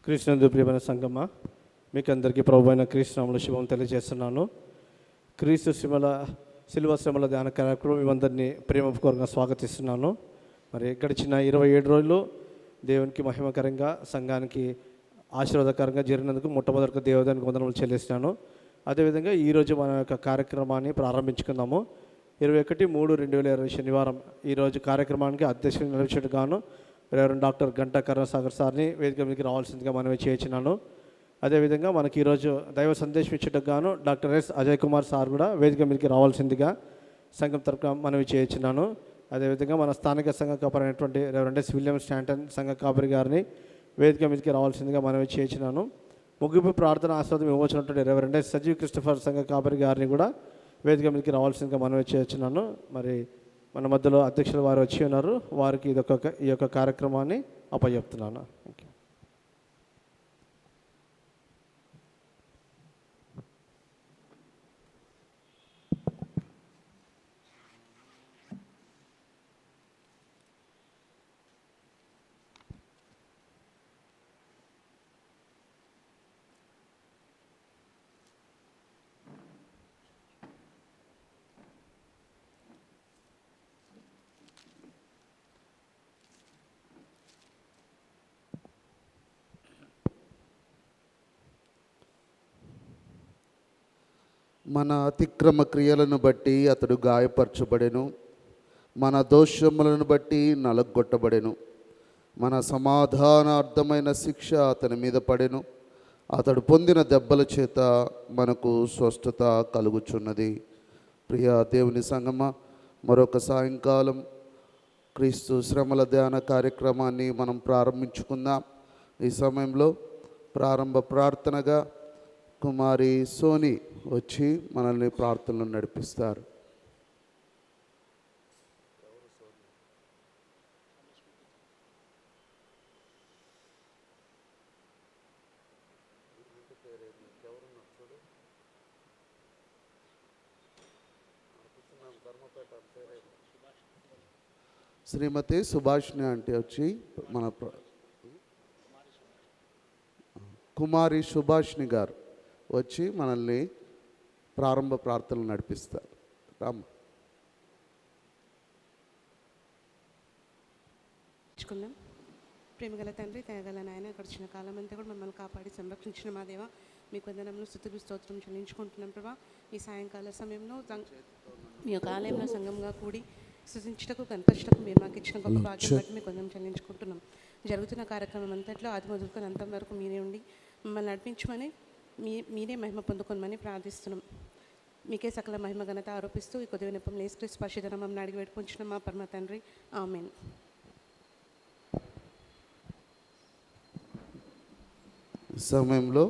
క్రీస్తునందు ప్రియమైన సంగమా, మీకు అందరికీ ప్రభు అయిన క్రీస్తునామములో శుభం తెలియజేస్తున్నాను. క్రీస్తు శిలువ శ్రమల ధ్యాన కార్యక్రమం మేమందరినీ ప్రేమపూర్వకంగా స్వాగతిస్తున్నాను. మరి గడిచిన 27 రోజులు దేవునికి మహిమకరంగా, సంఘానికి ఆశీర్వాదకరంగా జరిగినందుకు మొట్టమొదటిగా దేవదానికి వందనములు చెల్లిస్తున్నాను. అదేవిధంగా ఈరోజు మన యొక్క కార్యక్రమాన్ని ప్రారంభించుకుందాము. 21/3/2020 శనివారం ఈరోజు కార్యక్రమానికి అధ్యక్షులు నిలిచేట్టు గాను రెవరెండ్ డాక్టర్ గంటా కరుణాసాగర్ సార్ని వేదిక మీదకి రావాల్సిందిగా మనవి చేయించినాను. అదేవిధంగా మనకి ఈరోజు దైవ సందేశం ఇచ్చేటకు గాను doctor yes Ajay Kumar sir కూడా వేదిక మీదకి రావాల్సిందిగా సంఘం తరపున మనవి చేయించినాను. అదేవిధంగా మన స్థానిక సంఘ కాపరైనటువంటి రెవరెండ్ ఎస్ విలియం స్టాంటన్ సంఘ కాపరి గారిని వేదిక మీదకి రావాల్సిందిగా మనవి చేయించినాను. ముగింపు ప్రార్థన ఆశీర్వాదం ఇవ్వచ్చినటువంటి రెవరెండ్ ఎస్ సజీవ్ క్రిస్టఫర్ సంఘ కాపరి గారిని కూడా వేదిక మీదకి రావాల్సిందిగా మనవి చేయించినాను. మరి మన మధ్యలో అధ్యక్షులు వారు వచ్చి ఉన్నారు, వారికి ఈ యొక్క కార్యక్రమాన్ని అప్పచెప్తున్నాను. మన అతిక్రమ క్రియలను బట్టి అతడు గాయపరచబడెను, మన దోషములను బట్టి నలగొట్టబడెను. మన సమాధానార్థమైన శిక్ష అతని మీద పడెను, అతడు పొందిన దెబ్బల చేత మనకు స్వస్థత కలుగుచున్నది. ప్రియ దేవుని సంగమా, మరొక సాయంకాలం క్రీస్తు శ్రమల ధ్యాన కార్యక్రమాన్ని మనం ప్రారంభించుకుందాం. ఈ సమయంలో ప్రారంభ ప్రార్థనగా కుమారి సోని వచ్చి మనల్ని ప్రార్థనలు నడిపిస్తారు. శ్రీమతి సుభాష్ని అంటే వచ్చి మన కుమారి సుభాష్ని గారు వచ్చి మనల్ని ప్రారంభ ప్రార్థనలు నడిపిస్తారు. రామ్ ప్రేమగల తండ్రి, దయగల నాయన, గడిచిన కాలం అంతా కూడా మమ్మల్ని కాపాడి సంరక్షించిన మా దేవ, మీకు వందనములు స్తుతులు స్తోత్రం చెల్లించుకుంటున్నాం. ప్రభా, ఈ సాయంకాల సమయంలో మీ యొక్క ఆలయంలో సంఘంగా కూడి స్తుతించుటకు కనపరచుటకు మీరు మాకు ఇచ్చిన గొప్ప భాగ్యం బట్టి మీకు వందనం చెల్లించుకుంటున్నాం. జరుగుతున్న కార్యక్రమం అంతట్లో ఆది మొదలుకొని అంతం వరకు మీరే ఉండి మమ్మల్ని నడిపించమని మీరే మహిమ పొందుకోమని ప్రార్థిస్తున్నాం. మీకే సకల మహిమ ఘనత ఆరోపిస్తూ ఈ కొద్ది వినపం యేసుక్రీస్తు పరిశుద్ధ నామమున అడిగి వేడుకొంచున్నాం మా పరమ తండ్రి, ఆమేన్. సమయంలో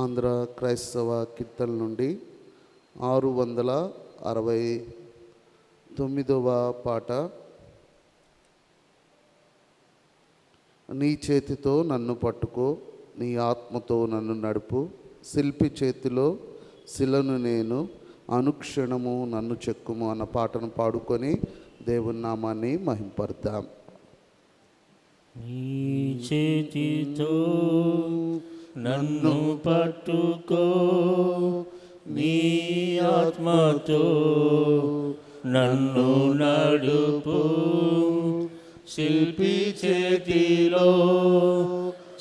ఆంధ్ర క్రైస్తవ కీర్తన నుండి 669వ పాట. నీ చేతితో నన్ను పట్టుకో, నీ ఆత్మతో నన్ను నడుపు, శిల్పి చేతిలో శిలను నేను, అనుక్షణము నన్ను చెక్కుము అన్న పాటను పాడుకొని దేవుని నామాన్ని మహింపరుద్దాం. నీ చేతితో నన్ను పట్టుకో, నీ ఆత్మతో నన్ను నడుపు, శిల్పి చేతిలో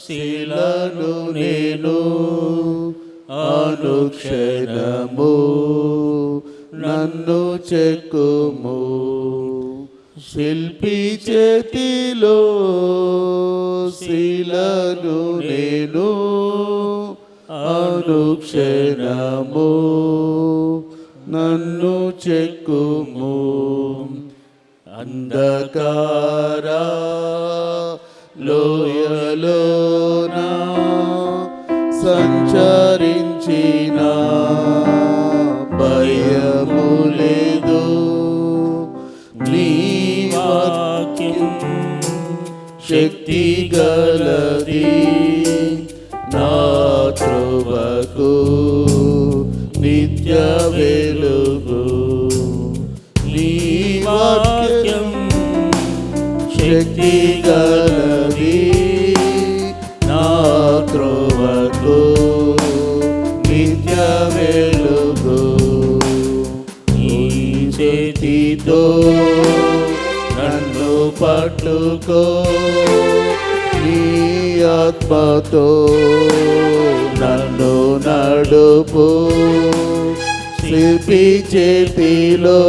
శిలను నేను, అనుక్షణము నన్ను చెక్కుము. శిల్పి చేతిలో శిలను నేను, అనుక్షణము నన్ను చెక్కుము. అంధకార లోయలోన సంచరించిన భయము లేదు, నీ వాక్యం శక్తి గలది, నా త్రోవకు నిత్య వెలుగు. నీ వాక్యం శక్తి గలది, నా పట్టుకో నీ ఆత్మతో నన్ను నడుపు శిల్పి చేతిలో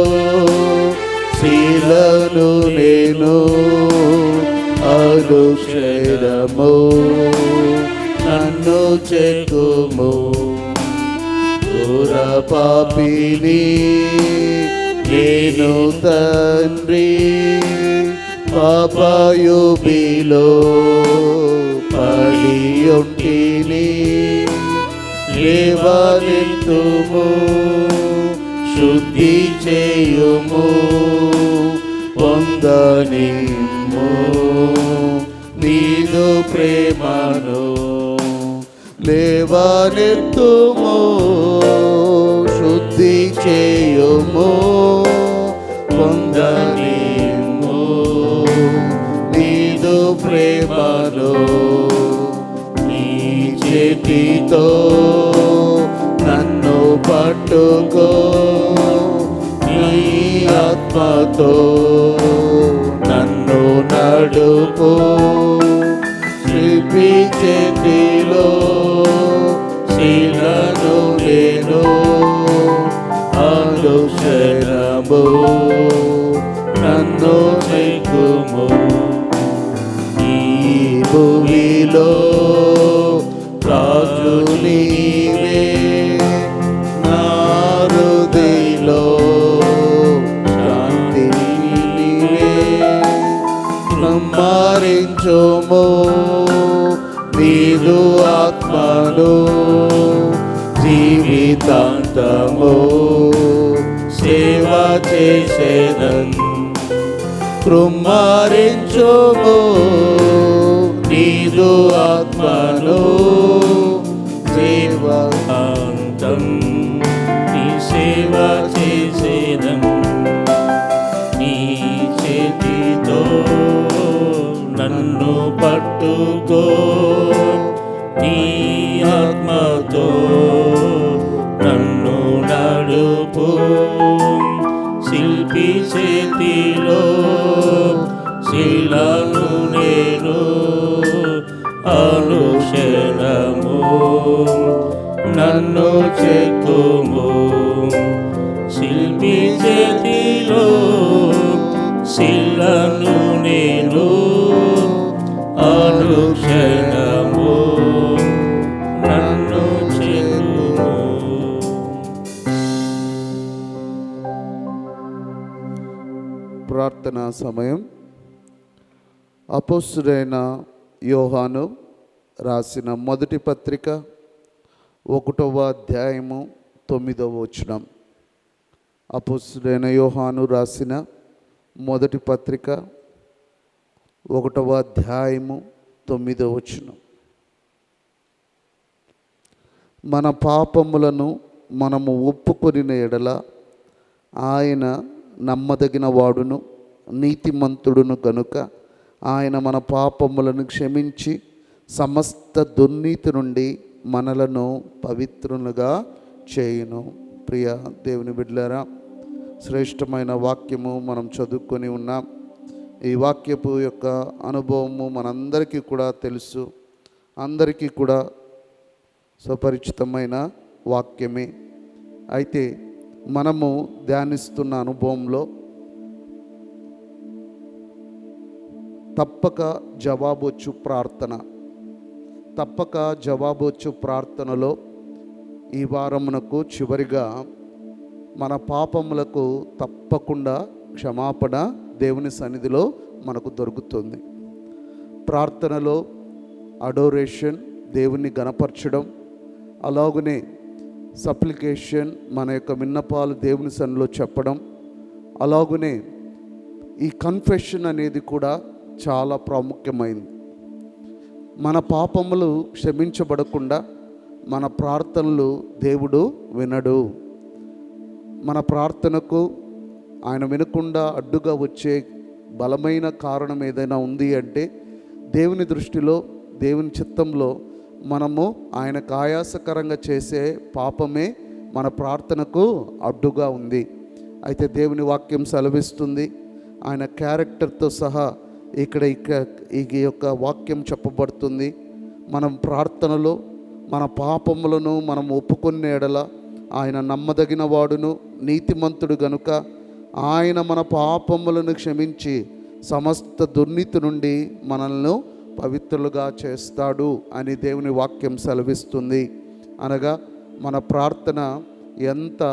శీలను నేను అనుక్షరము నన్ను చెక్కుము పాపిని నేను తండ్రి పాపయుబిలో పడియుంటిని లేవనెత్తుము శుద్ధి చేయుము పొందనిమ్ము నీదు ప్రేమను లేవనెత్తుము శుద్ధి చేయుము పొందనిమ్ము నీదు ప్రేమను నీ చేతితో నన్ను పట్టుకో నీ ఆత్మతో నన్ను నడుపు శిల్పి చేతిలో శీలను నేను అనుక్షరము నన్ను చెక్కుము ఈ భూమిలో రాజు నీవే నా హృదయలో శాంతి నీవే సంహరించుము నీదు ఆత్మను జీవితాంతము సేవ చేసేదన్ కృమ్మరించుము నీదు ఆత్మను జీవాంతం నీ సేవ చేసేదన్ నీ చేతితో నన్ను పట్టుకో నీ ఆత్మతో నన్ను నడుపు శిల్పి చేతిలో శీలను నేను అనుక్షరము నన్ను చెక్కుము శిల్పి చేతిలో శీలను నేను అనుక్షరము నన్ను చెక్కుము. ప్రార్థనా సమయం. అపోస్తుడైన యోహాను రాసిన మొదటి పత్రిక 1వ అధ్యాయము 9వ వచనం. అపోస్తుడైన యోహాను రాసిన మొదటి పత్రిక 1వ అధ్యాయము 9వ వచనం. మన పాపములను మనము ఒప్పుకొనిన ఎడల ఆయన నమ్మదగిన వాడును నీతిమంతుడును కనుక ఆయన మన పాపములను క్షమించి సమస్త దుర్నీతి నుండి మనలను పవిత్రులుగా చేయును. ప్రియ దేవుని బిడ్డలారా, శ్రేష్టమైన వాక్యము మనం చదువుకొని ఉన్నాం. ఈ వాక్యపు యొక్క అనుభవము మనందరికీ కూడా తెలుసు, అందరికీ కూడా సుపరిచితమైన వాక్యమే. అయితే మనము ధ్యానిస్తున్న అనుభవంలో తప్పక జవాబొచ్చు ప్రార్థన, తప్పక జవాబొచ్చు ప్రార్థనలో ఈ వారమునకు చివరిగా మన పాపములకు తప్పకుండా క్షమాపణ దేవుని సన్నిధిలో మనకు దొరుకుతుంది. ప్రార్థనలో అడోరేషన్, దేవుని గణపరచడం, అలాగనే సప్లికేషన్, మన యొక్క విన్నపాలు దేవుని సన్నిధిలో చెప్పడం, అలాగనే ఈ కన్ఫెషన్ అనేది కూడా చాలా ప్రాముఖ్యమైంది. మన పాపములు క్షమించబడకుండా మన ప్రార్థనలు దేవుడు వినడు. మన ప్రార్థనకు ఆయన వినకుండా అడ్డుగా వచ్చే బలమైన కారణం ఏదైనా ఉంది అంటే దేవుని దృష్టిలో, దేవుని చిత్తంలో మనము ఆయనకు ఆయాసకరంగా చేసే పాపమే మన ప్రార్థనకు అడ్డుగా ఉంది. అయితే దేవుని వాక్యం సెలవిస్తుంది, ఆయన క్యారెక్టర్తో సహా ఈ యొక్క వాక్యం చెప్పబడుతుంది. మనం ప్రార్థనలో మన పాపములను మనం ఒప్పుకున్న ఎడల ఆయన నమ్మదగిన వాడును నీతిమంతుడు గనుక ఆయన మన పాపములను క్షమించి సమస్త దుర్నీతి నుండి మనల్ని పవిత్రులుగా చేస్తాడు అని దేవుని వాక్యం సెలవిస్తుంది. అనగా మన ప్రార్థన ఎంత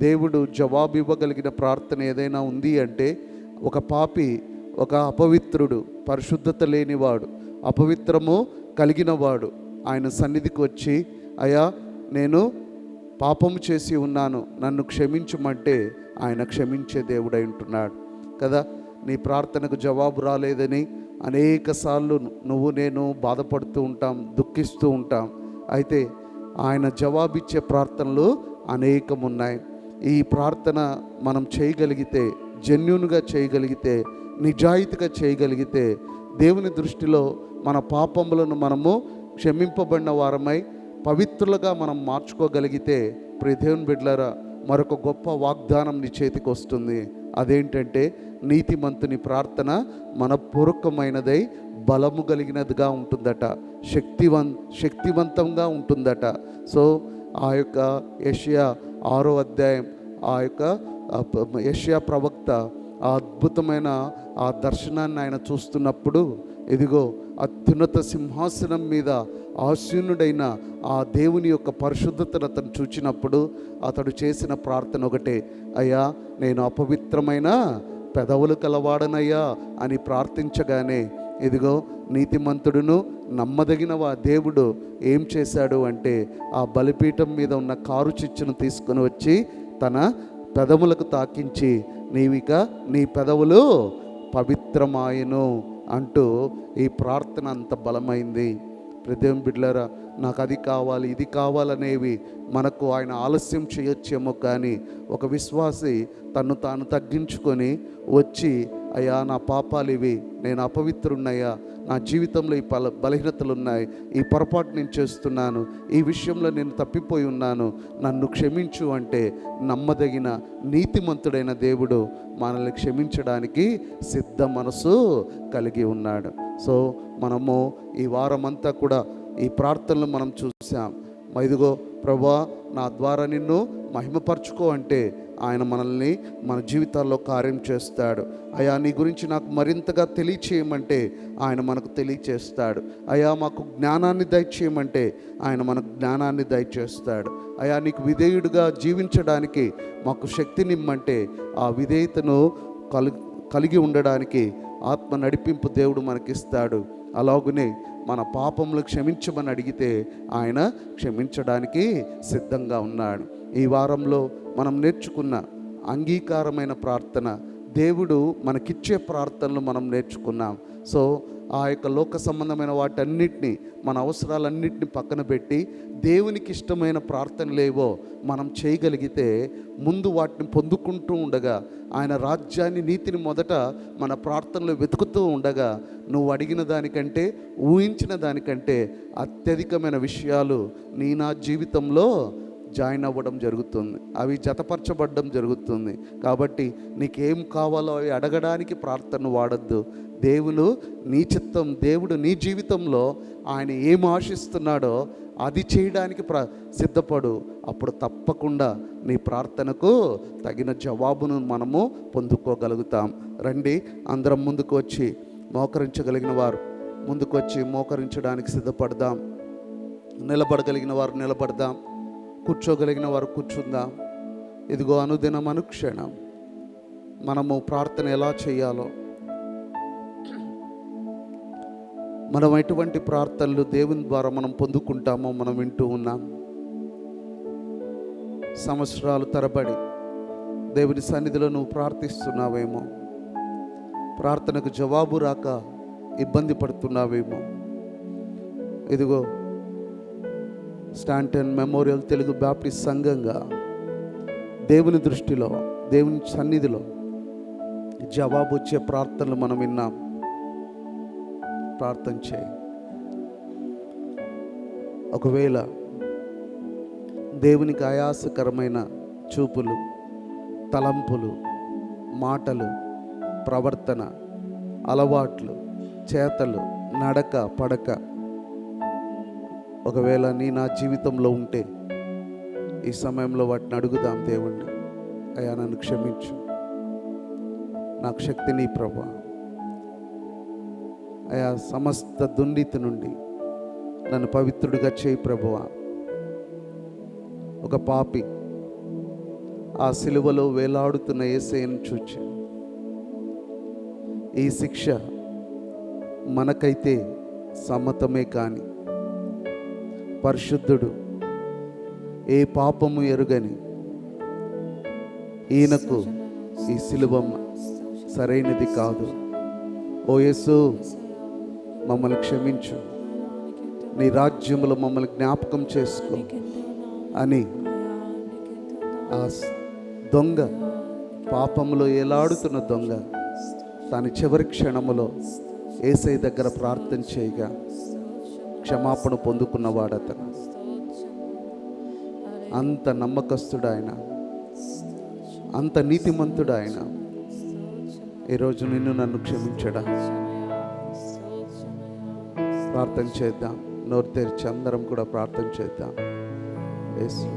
దేవుడు జవాబు ఇవ్వగలిగిన ప్రార్థన ఏదైనా ఉంది అంటే, ఒక పాపి, ఒక అపవిత్రుడు, పరిశుద్ధత లేనివాడు, అపవిత్రము కలిగినవాడు ఆయన సన్నిధికి వచ్చి, అయ్యా నేను పాపము చేసి ఉన్నాను, నన్ను క్షమించమంటే ఆయన క్షమించే దేవుడై ఉంటున్నాడు కదా. నీ ప్రార్థనకు జవాబు రాలేదని అనేక సార్లు నేను బాధపడుతూ ఉంటాం, దుఃఖిస్తూ ఉంటాం. అయితే ఆయన జవాబిచ్చే ప్రార్థనలు అనేకం ఉన్నాయి. ఈ ప్రార్థన మనం చేయగలిగితే, జెన్యూన్గా చేయగలిగితే, నిజాయితీగా చేయగలిగితే, దేవుని దృష్టిలో మన పాపములను మనము క్షమింపబడిన వారమై పవిత్రులుగా మనం మార్చుకోగలిగితే, ప్రియ దేవుని బిడ్డలారా, మరొక గొప్ప వాగ్దానం నీ చేతికి వస్తుంది. అదేంటంటే, నీతిమంతుని ప్రార్థన మనపూర్వకమైనదై బలము కలిగినదిగా ఉంటుందట, శక్తివంతంగా ఉంటుందట. సో ఆ యొక్క యెషయా 6వ అధ్యాయం, ఆ యొక్క యెషయా ప్రవక్త ఆ అద్భుతమైన ఆ దర్శనాన్ని ఆయన చూస్తున్నప్పుడు, ఇదిగో అత్యున్నత సింహాసనం మీద ఆసీనుడైన ఆ దేవుని యొక్క పరిశుద్ధతను అతను చూచినప్పుడు అతడు చేసిన ప్రార్థన ఒకటే, అయ్యా నేను అపవిత్రమైన పెదవులు కలవాడనయ్యా అని ప్రార్థించగానే, ఇదిగో నీతిమంతుడును నమ్మదగిన దేవుడు ఏం చేశాడు అంటే, ఆ బలిపీఠం మీద ఉన్న కారు చిచ్చును తీసుకొని వచ్చి తన పెదవులకు తాకించి, నీ పెదవులు పవిత్రమాయను అంటూ ఈ ప్రార్థన అంత బలమైంది. ప్రదేవం బిడ్డలారా, నాకు అది కావాలి, ఇది కావాలనేవి మనకు ఆయన ఆలస్యం చేయొచ్చేమో, కానీ ఒక విశ్వాసి తను తాను తగ్గించుకొని వచ్చి, అయ్యా నా పాపాలు ఇవి, నేను అపవిత్రున్నయ్యా, నా జీవితంలో ఈ బలహీనతలు ఉన్నాయి, ఈ పొరపాటు నేను చేస్తున్నాను, ఈ విషయంలో నేను తప్పిపోయి ఉన్నాను, నన్ను క్షమించు అంటే నమ్మదగిన నీతిమంతుడైన దేవుడు మనల్ని క్షమించడానికి సిద్ధ మనసు కలిగి ఉన్నాడు. సో మనము ఈ వారమంతా కూడా ఈ ప్రార్థనలు మనం చూసాం. ఇదిగో ప్రభువా, నా ద్వారా నిన్ను మహిమపరచుకో అంటే ఆయన మనల్ని మన జీవితాల్లో కార్యం చేస్తాడు. అయ్యా నీ గురించి నాకు మరింతగా తెలియచేయమంటే ఆయన మనకు తెలియచేస్తాడు. అయ్యా మాకు జ్ఞానాన్ని దయచేయమంటే ఆయన మనకు జ్ఞానాన్ని దయచేస్తాడు. అయ్యా నీకు విధేయుడిగా జీవించడానికి మాకు శక్తినిమ్మంటే ఆ విధేయతను కలిగి ఉండడానికి ఆత్మ నడిపింపు దేవుడు మనకిస్తాడు. అలాగునే మన పాపములు క్షమించమని అడిగితే ఆయన క్షమించడానికి సిద్ధంగా ఉన్నాడు. ఈ వారంలో మనం నేర్చుకున్న అంగీకారమైన ప్రార్థన, దేవుడు మనకిచ్చే ప్రార్థనలు మనం నేర్చుకున్నాం. సో ఆ యొక్క లోక సంబంధమైన వాటన్నిటినీ, మన అవసరాలన్నింటినీ పక్కన పెట్టి దేవునికి ఇష్టమైన ప్రార్థనలేవో మనం చేయగలిగితే, ముందు వాటిని పొందుకుంటూ ఉండగా, ఆయన రాజ్యాన్ని, నీతిని మొదట మన ప్రార్థనలు వెతుకుతూ ఉండగా, నువ్వు అడిగిన దానికంటే, ఊహించిన దానికంటే అత్యధికమైన విషయాలు నా జీవితంలో జాయిన్ అవ్వడం జరుగుతుంది, అవి జతపరచబడడం జరుగుతుంది. కాబట్టి నీకేం కావాలో అవి అడగడానికి ప్రార్థన వాడద్దు. దేవుడు నీ చిత్తం, దేవుడు నీ జీవితంలో ఆయన ఏం ఆశిస్తున్నాడో అది చేయడానికి సిద్ధపడు. అప్పుడు తప్పకుండా నీ ప్రార్థనకు తగిన జవాబును మనము పొందుకోగలుగుతాం. రండి, అందరం ముందుకు వచ్చి, మోకరించగలిగిన వారు ముందుకు వచ్చి మోకరించడానికి సిద్ధపడదాం. నిలబడగలిగిన వారు నిలబడదాం, కూర్చోగలిగిన వారు కూర్చుందాం. ఇదిగో అనుదినం అనుక్షణం మనము ప్రార్థన ఎలా చేయాలో, మనం ఎటువంటి ప్రార్థనలు దేవుని ద్వారా మనం పొందుకుంటామో మనం వింటూ ఉన్నాం. సంవత్సరాలు తరబడి దేవుని సన్నిధిలో నువ్వు ప్రార్థిస్తున్నావేమో, ప్రార్థనకు జవాబు రాక ఇబ్బంది పడుతున్నావేమో. ఇదిగో స్టాంటన్ మెమోరియల్ తెలుగు బాప్టిస్ట్ సంఘంగా దేవుని దృష్టిలో, దేవుని సన్నిధిలో జవాబు వచ్చే ప్రార్థనలు మనం విన్నాం. ప్రార్థన చేయి. ఒకవేళ దేవునికి ఆయాసకరమైన చూపులు, తలంపులు, మాటలు ప్రవర్తన, అలవాట్లు, చేతలు, నడక, పడక ఒకవేళ నా జీవితంలో ఉంటే ఈ సమయంలో వాటిని అడుగుదాం దేవుణ్ణి. అయ్యా నన్ను క్షమించు, నాకు శక్తి నీ ప్రభా. అయ్యా సమస్త దుర్నీతి నుండి నన్ను పవిత్రుడిగా చేయి ప్రభువా. ఒక పాపి ఆ సిలువలో వేలాడుతున్న యేసయ్యను చూచి, ఈ శిక్ష మనకైతే సమ్మతమే కానీ పరిశుద్ధుడు, ఏ పాపము ఎరుగని ఈయనకు ఈ సిలువ సరైనది కాదు. ఓ యేసు, మమ్మల్ని క్షమించు, నీ రాజ్యములో మమ్మల్ని జ్ఞాపకం చేసుకో అని ఆ దొంగ, పాపములో ఏలాడుతున్న దొంగ తన చివరి క్షణములో యేసయ్య దగ్గర ప్రార్థన చేయగా క్షమాపణ పొందుకున్నవాడు అతను. అంత నమ్మకస్తుడు ఆయన, అంత నీతిమంతుడు ఆయన. ఈరోజు నిన్ను నన్ను క్షమించడా? ప్రార్థన చేద్దాం. నోరు తెరిచి అందరం కూడా ప్రార్థన చేద్దాం. యేసు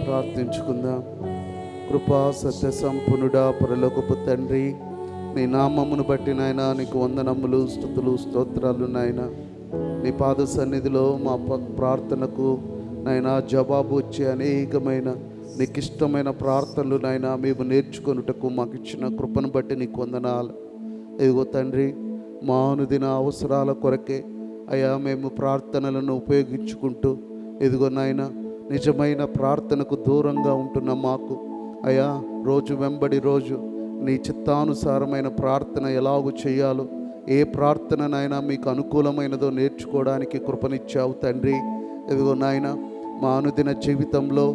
ప్రార్థించుకుందాం. కృపా సత్య సంపన్నుడా, పరలోకపు తండ్రి, నీ నామమును బట్టి నాయన నీకు వందనములు, స్తుతులు, స్తోత్రాలు నాయన. నీ పాద సన్నిధిలో మా ప్రార్థనకు నాయన జవాబు వచ్చే అనేకమైన నీకు ఇష్టమైన ప్రార్థనలు నాయన మేము నేర్చుకొనుటకు మాకు ఇచ్చిన కృపను బట్టి నీకు వందనాలు. ఇదిగో తండ్రి, మా అనుదిన అవసరాల కొరకే అయ్యా మేము ప్రార్థనలను ఉపయోగించుకుంటూ, ఇదిగో నాయన నిజమైన ప్రార్థనకు దూరంగా ఉంటున్న మాకు అయ్యా రోజు వెంబడి రోజు నీ చిత్తానుసారమైన ప్రార్థన ఎలాగూ చేయాలో, ఏ ప్రార్థననైనా మీకు అనుకూలమైనదో నేర్చుకోవడానికి కృపనిచ్చావు తండ్రి. ఇదిగో నాయన మా అనుదిన జీవితంలో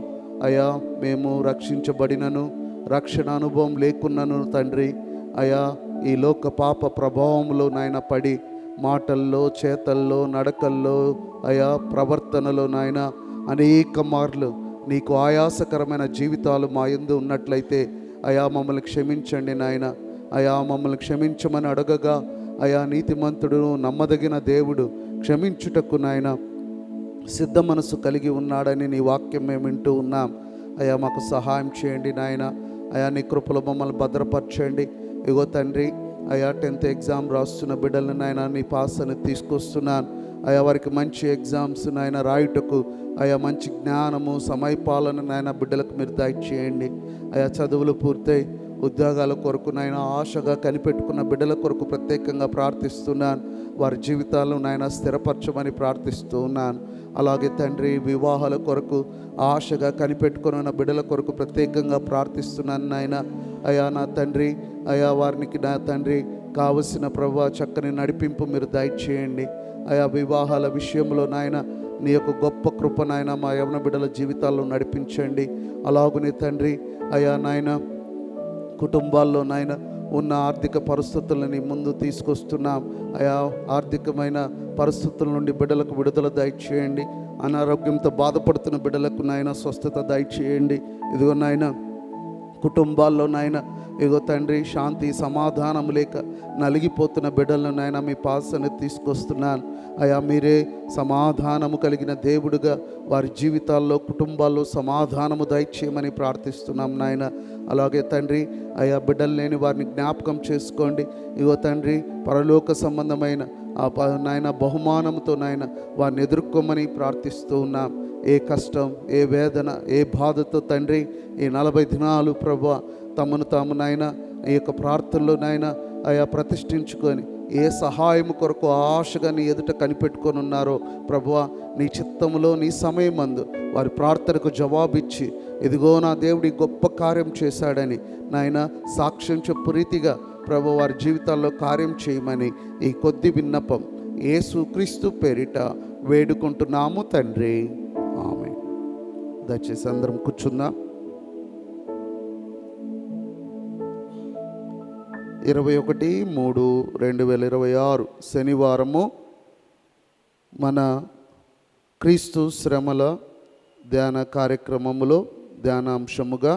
అయ్యా మేము రక్షించబడినను, రక్షణ అనుభవం లేకున్నాను తండ్రి, అయ్యా ఈ లోక పాప ప్రభావంలో నాయన పడి మాటల్లో, చేతల్లో, నడకల్లో, అయ్యా ప్రవర్తనలో నాయన అనేక మార్లు నీకు ఆయాసకరమైన జీవితాలు మా యందు ఉన్నట్లయితే అయా మమ్మల్ని క్షమించండి నాయన. అయా మమ్మల్ని క్షమించమని అడగగా అయా నీతిమంతుడు, నమ్మదగిన దేవుడు క్షమించుటకు నాయన సిద్ధ మనసు కలిగి ఉన్నాడని నీ వాక్యం మేము వింటూ ఉన్నాం. అయా మాకు సహాయం చేయండి నాయన. అయా నీ కృపలో మమ్మల్ని భద్రపరచండి. ఇగో తండ్రి, అయా 10th ఎగ్జామ్ రాస్తున్న బిడ్డలను నాయన నీ పాసను తీసుకొస్తున్నాను. అయా వారికి మంచి ఎగ్జామ్స్ నాయన రాయుటకు అయా మంచి జ్ఞానము, సమయపాలన నాయన బిడ్డలకు మీరు దయచేయండి. అయా చదువులు పూర్తయి ఉద్యోగాల కొరకు నాయన ఆశగా కనిపెట్టుకున్న బిడ్డల కొరకు ప్రత్యేకంగా ప్రార్థిస్తున్నాను. వారి జీవితాలను నాయన స్థిరపరచమని ప్రార్థిస్తూ ఉన్నాను. అలాగే తండ్రి, వివాహాల కొరకు ఆశగా కనిపెట్టుకున్న బిడ్డల కొరకు ప్రత్యేకంగా ప్రార్థిస్తున్నాను నాయన. అయా నా తండ్రి, అయా వారికి నా తండ్రి కావలసిన ప్రభువా చక్కని నడిపింపు మీరు దయచేయండి. అయా వివాహాల విషయంలో నాయన నీ యొక్క గొప్ప కృప నాయన మా యవన బిడ్డల జీవితాల్లో నడిపించండి. అలాగునే తండ్రి, అయా నాయన కుటుంబాల్లో నాయన ఉన్న ఆర్థిక పరిస్థితులని ముందు తీసుకొస్తున్నాం. అయా ఆర్థికమైన పరిస్థితుల నుండి బిడ్డలకు విడుదల దయచేయండి. అనారోగ్యంతో బాధపడుతున్న బిడ్డలకు నాయన స్వస్థత దయచేయండి. ఇదిగో నాయన కుటుంబాల్లో నాయన ఇగో తండ్రి శాంతి సమాధానం లేక నలిగిపోతున్న బిడ్డలను నాయన మీ పాసన తీసుకొస్తున్నాను. అయా మీరే సమాధానము కలిగిన దేవుడుగా వారి జీవితాల్లో కుటుంబాల్లో సమాధానము దయచేయమని ప్రార్థిస్తున్నాం నాయన. అలాగే తండ్రి అయా బిడ్డలు లేని వారిని జ్ఞాపకం చేసుకోండి. ఇగో తండ్రి పరలోక సంబంధమైన నాయన బహుమానంతో నాయన వారిని ఎదుర్కోమని ప్రార్థిస్తూ ఉన్నాం. ఏ కష్టం, ఏ వేదన, ఏ బాధతో తండ్రి ఈ 40 దినాలు ప్రభువా తమను తాము నాయన ఈ యొక్క ప్రార్థనలో నాయన అయా ప్రతిష్ఠించుకొని ఏ సహాయం కొరకు ఆశగా నీ ఎదుట కనిపెట్టుకొని ఉన్నారో ప్రభువా నీ చిత్తములో నీ సమయమందు వారి ప్రార్థనకు జవాబిచ్చి ఇదిగో నా దేవుడి గొప్ప కార్యం చేశాడని నాయన సాక్ష్యం చెప్పు రీతిగా ప్రభు వారి జీవితాల్లో కార్యం చేయమని ఈ కొద్ది విన్నపం యేసుక్రీస్తు పేరిట వేడుకుంటున్నాము తండ్రి. ఆమేన్. దయచేసి అందరం కూర్చుందాం. 21/3/2026 శనివారము మన క్రీస్తు శ్రమల ధ్యాన కార్యక్రమములో ధ్యానాంశముగా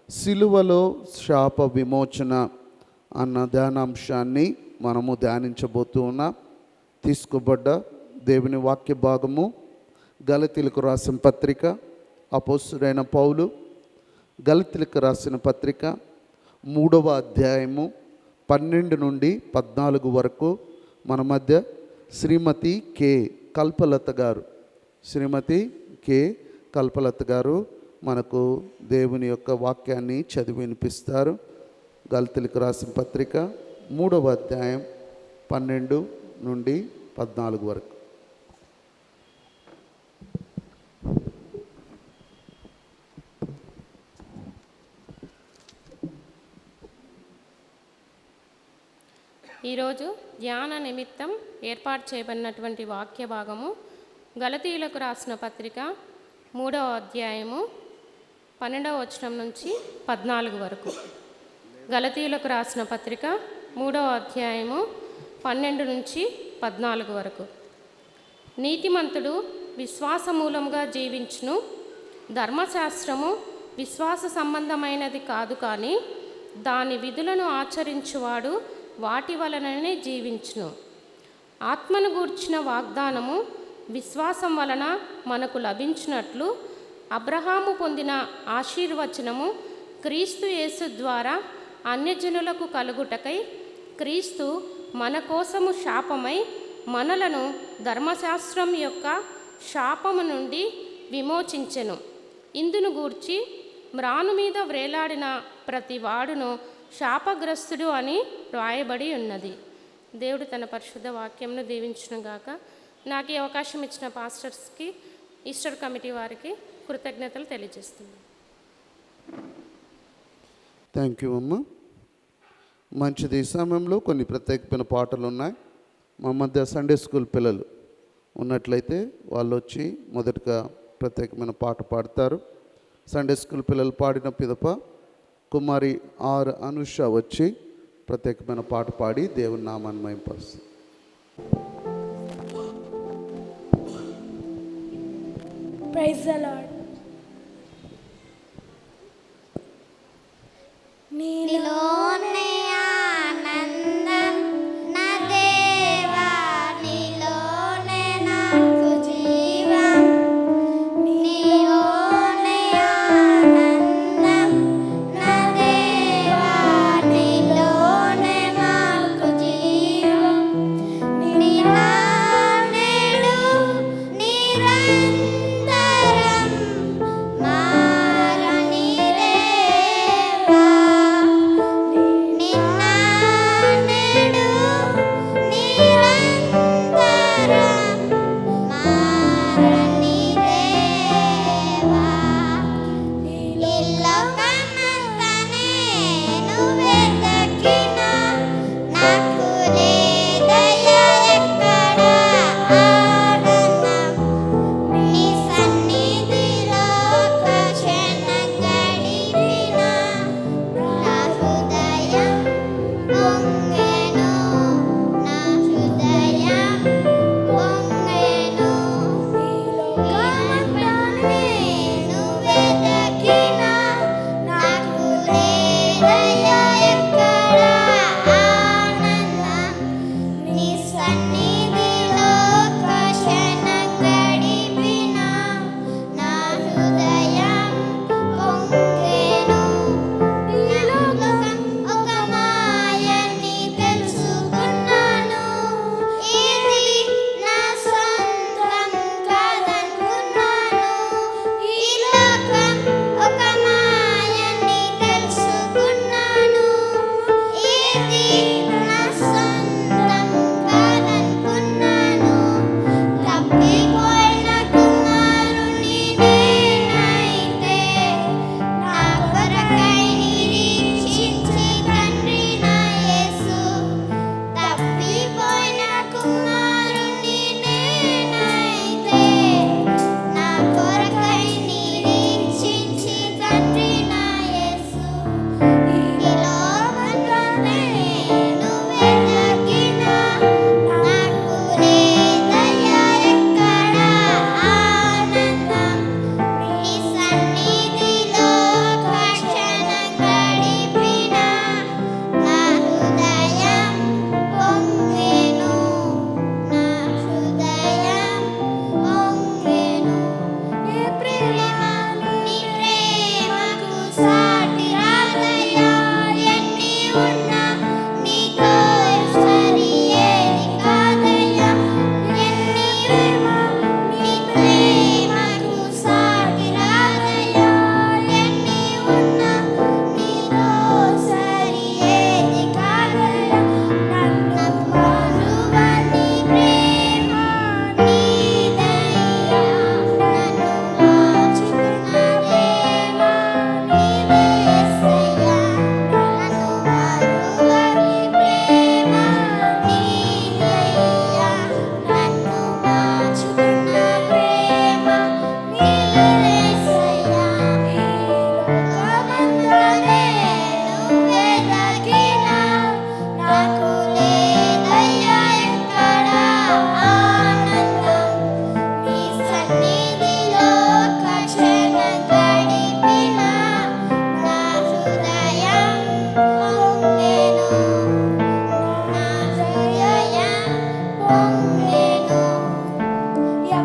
సిలువలో శాప విమోచన అన్న ధ్యానాంశాన్ని మనము ధ్యానించబోతూ ఉన్నాం. తీసుకోబడ్డ దేవుని వాక్య భాగము గలతీలకు రాసిన పత్రిక, అపోస్తలుడైన పౌలు గలతీలకు రాసిన పత్రిక 3వ అధ్యాయము 12 నుండి 14 వరకు మన మధ్య శ్రీమతి కె కల్పలత గారు మనకు దేవుని యొక్క వాక్యాన్ని చదివి వినిపిస్తారు. గలతీలకు రాసిన పత్రిక 3వ అధ్యాయం 12 నుండి 14 వరకు. ఈరోజు ధ్యాన నిమిత్తం ఏర్పాటు చేయబడినటువంటి వాక్య భాగము గలతీయులకు రాసిన పత్రిక 3వ అధ్యాయము 12వ వచనం నుంచి 14 వరకు. గలతీయులకు రాసిన పత్రిక 3వ అధ్యాయము 12 నుంచి 14 వరకు. నీతిమంతుడు విశ్వాస మూలంగా జీవించును, ధర్మశాస్త్రము విశ్వాస సంబంధమైనది కాదు, కానీ దాని విధులను ఆచరించువాడు వాటి వలననే జీవించును. ఆత్మను గూర్చిన వాగ్దానము విశ్వాసం వలన మనకు లభించినట్లు అబ్రహాము పొందిన ఆశీర్వచనము క్రీస్తు యేసు ద్వారా అన్యజనులకు కలుగుటకై క్రీస్తు మన కోసము శాపమై మనలను ధర్మశాస్త్రం యొక్క శాపము నుండి విమోచించెను. ఇందును గూర్చి మ్రాను మీద వ్రేలాడిన ప్రతి వాడును శాపగ్రస్తుడు అని రాయబడి ఉన్నది. దేవుడు తన పరిశుద్ధ వాక్యంను దీవించును గాక. నాకు ఈ అవకాశం ఇచ్చిన పాస్టర్స్కి, ఈస్టర్ కమిటీ వారికి కృతజ్ఞతలు తెలియజేస్తున్నాను. థ్యాంక్ యూ అమ్మ. మంచిది. ఈ సమయంలో కొన్ని ప్రత్యేకమైన పాటలు ఉన్నాయి. మా మధ్య సండే స్కూల్ పిల్లలు ఉన్నట్లయితే వాళ్ళు వచ్చి మొదటగా ప్రత్యేకమైన పాట పాడతారు. సండే స్కూల్ పిల్లలు పాడిన పిదప కుమారి ఆర్ అనుష వచ్చి ప్రత్యేకమైన పాట పాడి దేవుని నామాన్ని మహిమపరుస్తారు. Praise the Lord. నీలోనే ఆనందం నా దేవా, నీలోనే నాకు జీవం. నీలోనే ఆనందం నా దేవా, నీలోనే నాకు జీవం. నీనానేడు నిరంతరం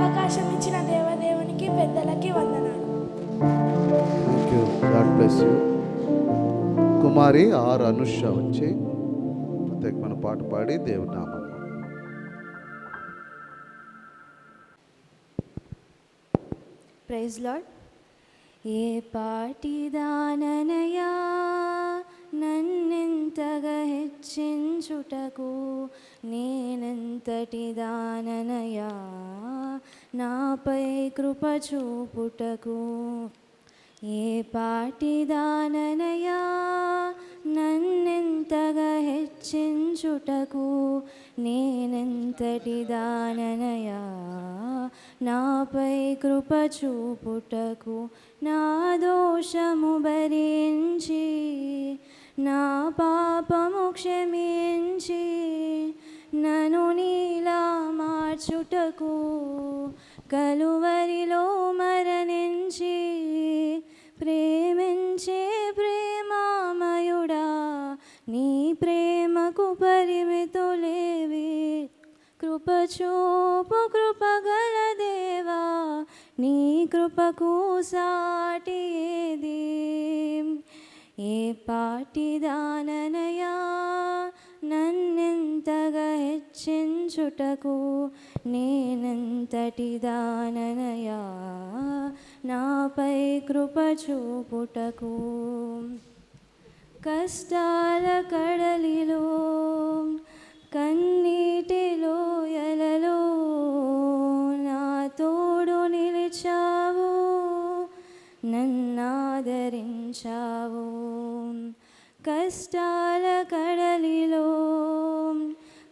అవకాశం ఇచ్చిన దేవదేవునికి పెద్దలకి వందనాలు. Thank you. God bless you. Kumari R Anusha వచ్చి ప్రత్యేకమైన పాట పాడి దేవుడి నామం. Praise lord. ఏ పాటిదాననయా నన్నెంతగా హెచ్చించుటకు, నేనెంతటి దాననయా నాపై కృప చూపుటకు. ఏ పాటిదాననయా నన్నెంతగా హెచ్చించుటకు, నేనెంతటి దాననయా నాపై కృప చూపుటకు. నా దోషము భరించి నా పాపము క్షమించి నన్ను నీలా మార్చుటకు, కలువరిలో మరణించి ప్రేమించే ప్రేమామయుడా, నీ ప్రేమకు పరిమితులేవి. కృప చూపు కృపగల దేవా, నీ కృపకు సాటి ఏది. ఏ పాటిదాననయా నన్నెంతగా హెచ్చించుటకు, నేనెంతటి దాననయా నాపై కృప చూపుటకు. కష్టాల కడలిలో కన్నీటిలో ఎలలో నా తోడు నిలిచావు, నన్నాదరించావు. కష్టాల కడలిలో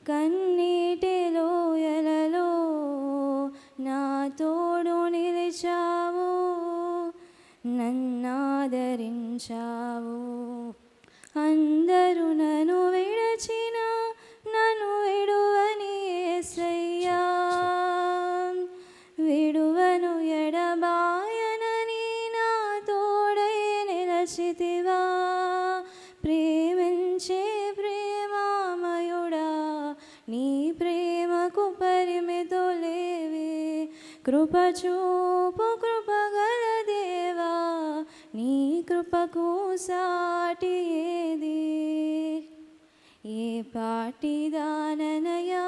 కన్నీటిలో ఎలలో నా తోడు నిలిచావు, నన్నాదరించావు. అందరూ నన్ను విడచిన నన్ను విడువని యేసయ్యా, విడువను ఎడబాయనని నా తోడై నిలచితివా. ప్రేమించే ప్రేమామయుడా, నీ ప్రేమకు పరిమితులేవి. కృప చూపు కృపగల దేవా, నీ కృపకు సాటి ఏది. ఏ పాటిదాననయా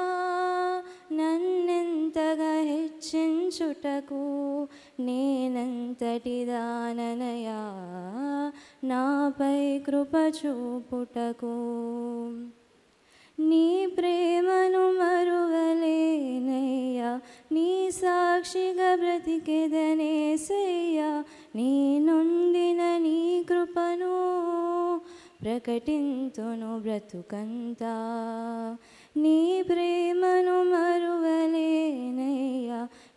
నన్నెంతగా హెచ్చించుటకు, నేనంతటి దాననయా నాపై కృప చూపుటకు. నీ ప్రేమను మరువలేనయ్యా, నీ సాక్షిగా బ్రతికెదనేసయ్యా. నీ నొందిన నీ కృపను ప్రకటింతును బ్రతుకంతా. నీ ప్రేమను మరువలేనయ్యా,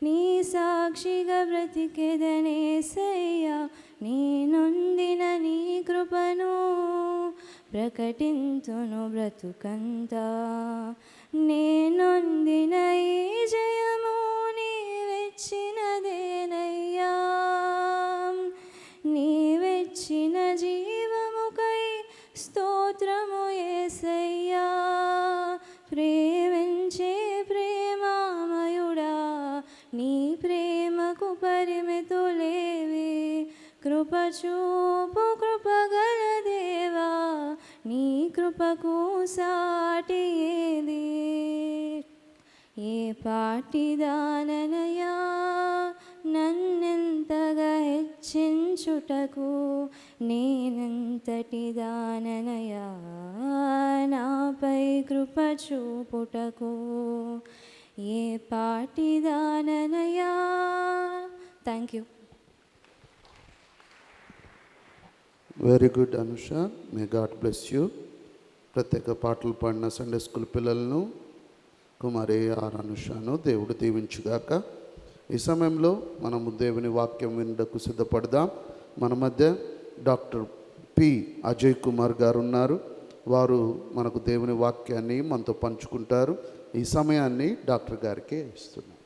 నీ సాక్షిగా బ్రతికెదనేసయ్యా. నీ నొందిన నీ కృపను ప్రకటింతును బ్రతుకంతా. నేనొందిన ఈ జయము నీవెచ్చినదేనయ్యా, నీవెచ్చిన జీవముకై స్తోత్రము యేసయ్యా. ప్రేమించే ప్రేమామయుడా, నీ ప్రేమకు పరిమితులేవి. కృప చూపు కృపగల దేవా, నీ కృపకు సాటి ఏది. ఏ పాటిదాననయా నన్నెంతగా హెచ్చించుటకు, నేనెంతటి దాననయా నాపై కృప చూపుటకు. ఏ పాటిదాననయా. Thank you. Very good Anusha. May God bless you. ప్రత్యేక పాటలు పాడిన సండే స్కూల్ పిల్లలను కుమారి ఆర్ అనుషను దేవుడు దీవించుగాక. ఈ సమయంలో మనము దేవుని వాక్యం వినడానికి సిద్ధపడదాం. మన మధ్య డాక్టర్ పి అజయ్ కుమార్ గారు ఉన్నారు. వారు మనకు దేవుని వాక్యాన్ని మనతో పంచుకుంటారు. ఈ సమయాన్ని డాక్టర్ గారికి ఇస్తున్నాం.